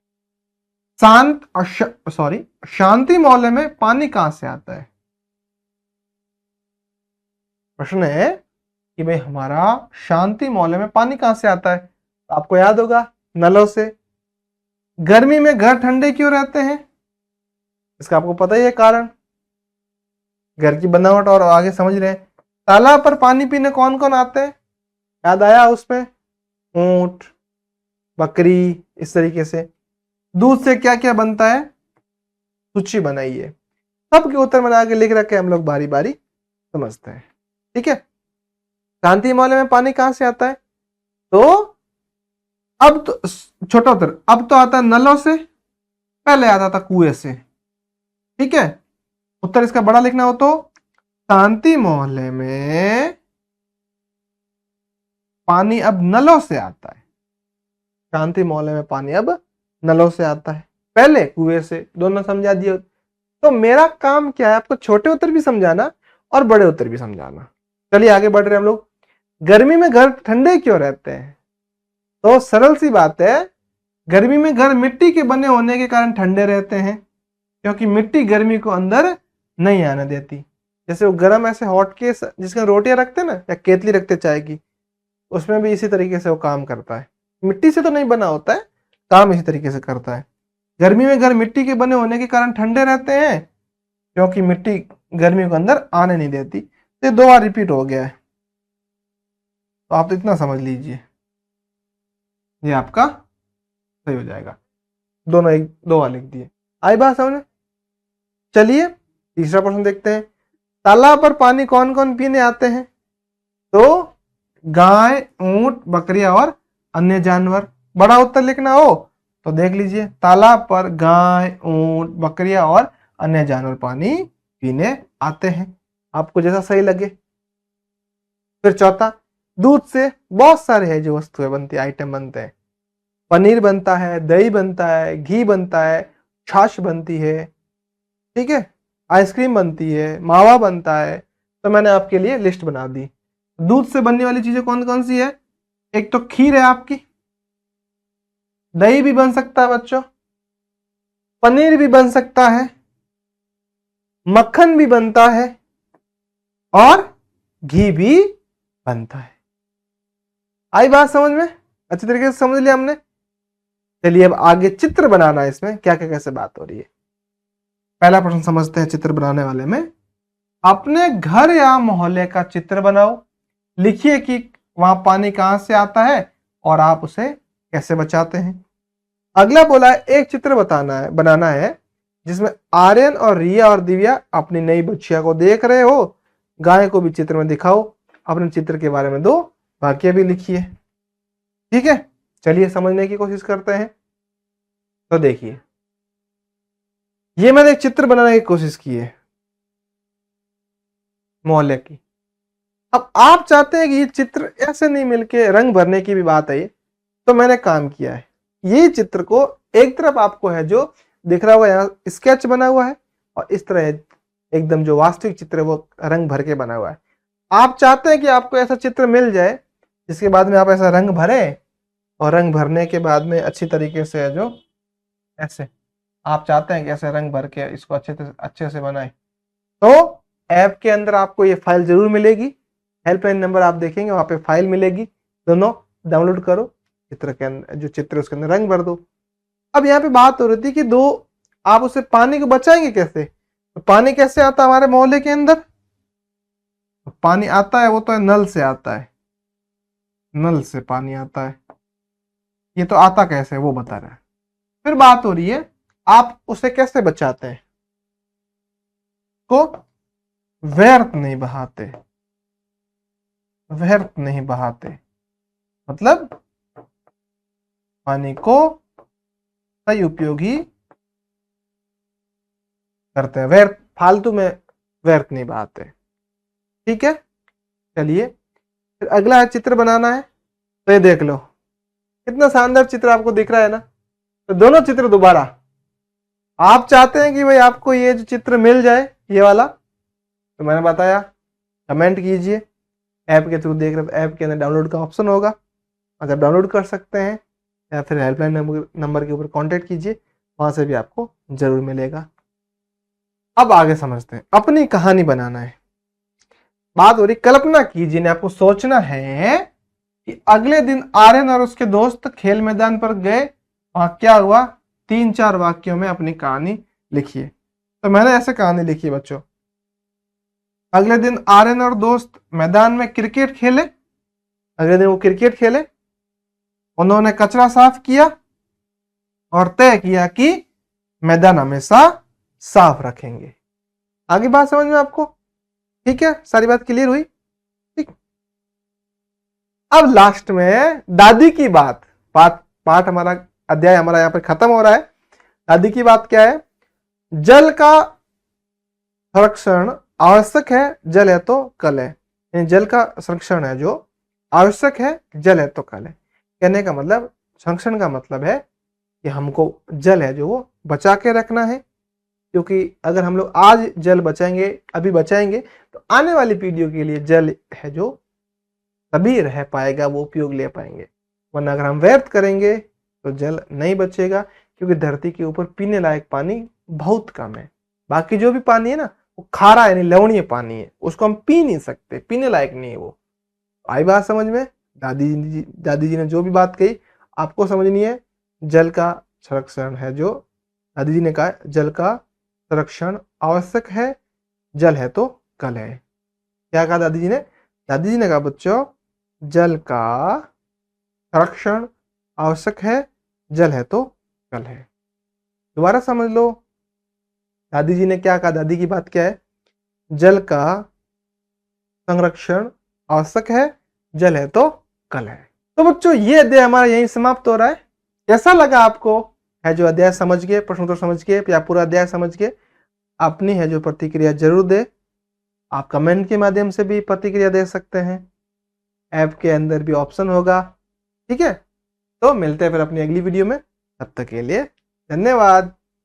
शांति मोहल्ले में पानी कहां से आता है? प्रश्न है कि भाई हमारा शांति मोहल्ले में पानी कहां से आता है? तो आपको याद होगा, नलों से। गर्मी में घर ठंडे क्यों रहते हैं? इसका आपको पता ही है कारण, घर की बनावट, और आगे समझ रहे हैं। तालाब पर पानी पीने कौन कौन आते हैं? याद आया उसमें? ऊंट, बकरी, इस तरीके से। दूध से क्या क्या बनता है? सूची बनाइए। सबके उत्तर मैंने आगे लिख रखे, हम लोग बारी बारी समझते हैं। ठीक है। शांति मोहल्ले में पानी कहां से आता है? तो अब तो छोटा उत्तर, अब तो आता है नलों से, पहले आता था कुएं से। ठीक है। उत्तर इसका बड़ा लिखना हो तो शांति मोहल्ले में पानी अब नलों से आता है। शांति मोहल्ले में पानी अब नलों से आता है, पहले कुएं से। दोनों समझा दिए। तो मेरा काम क्या है, आपको छोटे उत्तर भी समझाना और बड़े उत्तर भी समझाना। चलिए आगे बढ़ रहे हैं हम लोग। गर्मी में घर ठंडे क्यों रहते हैं? तो सरल सी बात है, गर्मी में घर मिट्टी के बने होने के कारण ठंडे रहते हैं, क्योंकि मिट्टी गर्मी को अंदर नहीं आने देती। जैसे वो गर्म ऐसे हॉट केस जिसमें रोटियां रखते हैं ना, या केतली रखते चाय की, उसमें भी इसी तरीके से वो काम करता है। मिट्टी से तो नहीं बना होता है, काम इसी तरीके से करता है। गर्मी में घर मिट्टी के बने होने के कारण ठंडे रहते हैं, क्योंकि मिट्टी गर्मी को अंदर आने नहीं देती। तो ये 2 बार रिपीट हो गया है, तो आप तो इतना समझ लीजिए, ये आपका सही हो जाएगा। दोनों 2 बार लिख दिए। आई बात समझ में? चलिए तीसरा प्रश्न देखते हैं। तालाब पर पानी कौन कौन पीने आते हैं? तो गाय, ऊंट, बकरियां और अन्य जानवर। बड़ा उत्तर लिखना हो तो देख लीजिए, तालाब पर गाय, ऊंट, बकरियां और अन्य जानवर पानी पीने आते हैं। आपको जैसा सही लगे। फिर चौथा, दूध से बहुत सारे है जो वस्तुएं बनती है, आइटम बनते हैं। पनीर बनता है, दही बनता है, घी बनता है, छाछ बनती है, ठीक है, आइसक्रीम बनती है, मावा बनता है। तो मैंने आपके लिए लिस्ट बना दी। दूध से बनने वाली चीजें कौन कौन सी है? एक तो खीर है आपकी, दही भी बन सकता है बच्चों, पनीर भी बन सकता है, मक्खन भी बनता है और घी भी बनता है। आई बात समझ में? अच्छी तरीके से समझ लिया हमने। चलिए अब आगे चित्र बनाना है, इसमें क्या क्या कैसे बात हो रही है। पहला प्रश्न समझते हैं चित्र बनाने वाले में। अपने घर या मोहल्ले का चित्र बनाओ। लिखिए कि वहां पानी कहां से आता है और आप उसे कैसे बचाते हैं। अगला बोला है एक चित्र बनाना है जिसमें आर्यन और रिया और दिव्या अपनी नई बच्चिया को देख रहे हो। गाय को भी चित्र में दिखाओ। अपने चित्र के बारे में 2 वाक्य भी लिखिए। ठीक है, चलिए समझने की कोशिश करते हैं। तो देखिए, ये मैंने एक चित्र बनाने की कोशिश की है मोहल्ले की। अब आप चाहते हैं कि ये चित्र ऐसे नहीं मिलके रंग भरने की भी बात है, तो मैंने काम किया है। ये चित्र को एक तरफ आपको है जो दिख रहा हुआ यहाँ स्केच बना हुआ है, और इस तरह एकदम जो वास्तविक चित्र है वो रंग भर के बना हुआ है। आप चाहते हैं कि आपको ऐसा चित्र मिल जाए जिसके बाद में आप ऐसा रंग भरें, और रंग भरने के बाद में अच्छी तरीके से जो ऐसे आप चाहते हैं कि ऐसे रंग भर के इसको अच्छे से बनाए, तो ऐप के अंदर आपको ये फाइल जरूर मिलेगी। हेल्पलाइन नंबर आप देखेंगे, वहां पे फाइल मिलेगी, दोनों डाउनलोड करो। चित्र के अंदर जो चित्र उसके अंदर रंग भर दो। अब यहाँ पे बात हो रही थी कि आप उसे पानी को बचाएंगे कैसे? तो पानी कैसे आता है हमारे मोहल्ले के अंदर? तो पानी आता है वो तो नल से आता है, नल से पानी आता है। ये तो आता कैसे वो बता रहा है। फिर बात हो रही है आप उसे कैसे बचाते हैं, को व्यर्थ नहीं बहाते। व्यर्थ नहीं बहाते मतलब पानी को सही उपयोगी करते हैं, व्यर्थ फालतू में व्यर्थ नहीं बहाते। ठीक है, चलिए फिर अगला है चित्र बनाना है। तो ये देख लो कितना शानदार चित्र आपको दिख रहा है ना। तो दोनों चित्र दोबारा आप चाहते हैं कि भाई आपको ये जो चित्र मिल जाए ये वाला, तो मैंने बताया कमेंट कीजिए। ऐप के थ्रू देख रहे तो ऐप के अंदर डाउनलोड का ऑप्शन होगा, अगर डाउनलोड कर सकते हैं, या फिर हेल्पलाइन नंबर के ऊपर कांटेक्ट कीजिए, वहां से भी आपको जरूर मिलेगा। अब आगे समझते हैं। अपनी कहानी बनाना है। बात हो रही कल्पना कीजिए, ने आपको सोचना है कि अगले दिन आर्यन और उसके दोस्त खेल मैदान पर गए, वहां क्या हुआ, 3-4 वाक्यों में अपनी कहानी लिखिए। तो मैंने ऐसे कहानी लिखी है बच्चों। अगले दिन आर्यन और दोस्त मैदान में क्रिकेट खेले। अगले दिन वो क्रिकेट खेले, उन्होंने कचरा साफ किया और तय किया कि मैदान हमेशा साफ रखेंगे। आगे बात समझ में आपको? ठीक है, सारी बात क्लियर हुई? ठीक। अब लास्ट में दादी की पाठ हमारा अध्याय हमारा यहाँ पर खत्म हो रहा है। दादी की बात क्या है? जल का संरक्षण आवश्यक है, जल है तो कल है। जल का संरक्षण है जो आवश्यक है, जल है तो कल है। कहने का मतलब, संरक्षण का मतलब है कि हमको जल है जो वो बचा के रखना है। क्योंकि अगर हम लोग आज जल बचाएंगे, अभी बचाएंगे, तो आने वाली पीढ़ियों के लिए जल है जो तभी रह पाएगा, वो उपयोग ले पाएंगे। वरना अगर हम व्यर्थ करेंगे तो जल नहीं बचेगा, क्योंकि धरती के ऊपर पीने लायक पानी बहुत कम है। बाकी जो भी पानी है ना, वो खारा यानी लवणीय पानी है, उसको हम पी नहीं सकते, पीने लायक नहीं है वो। आई बात समझ में? दादी जी ने जो भी बात कही आपको समझनी है। जल का संरक्षण है जो दादी जी ने कहा, जल का संरक्षण आवश्यक है, जल है तो कल है। क्या कहा दादी जी ने? दादी जी ने कहा बच्चों, जल का संरक्षण आवश्यक है, जल है तो कल है। दोबारा समझ लो, दादी जी ने क्या कहा, दादी की बात क्या है? जल का संरक्षण आवश्यक है, जल है तो कल है। तो बच्चों ये अध्याय हमारा यहीं समाप्त हो रहा है। कैसा लगा आपको है जो अध्याय समझ के, प्रश्नोत्तर समझ के या पूरा अध्याय समझ के? अपनी है जो प्रतिक्रिया जरूर दे। आप कमेंट के माध्यम से भी प्रतिक्रिया दे सकते हैं, ऐप के अंदर भी ऑप्शन होगा। ठीक है, तो मिलते हैं फिर अपनी अगली वीडियो में। तब तक के लिए धन्यवाद।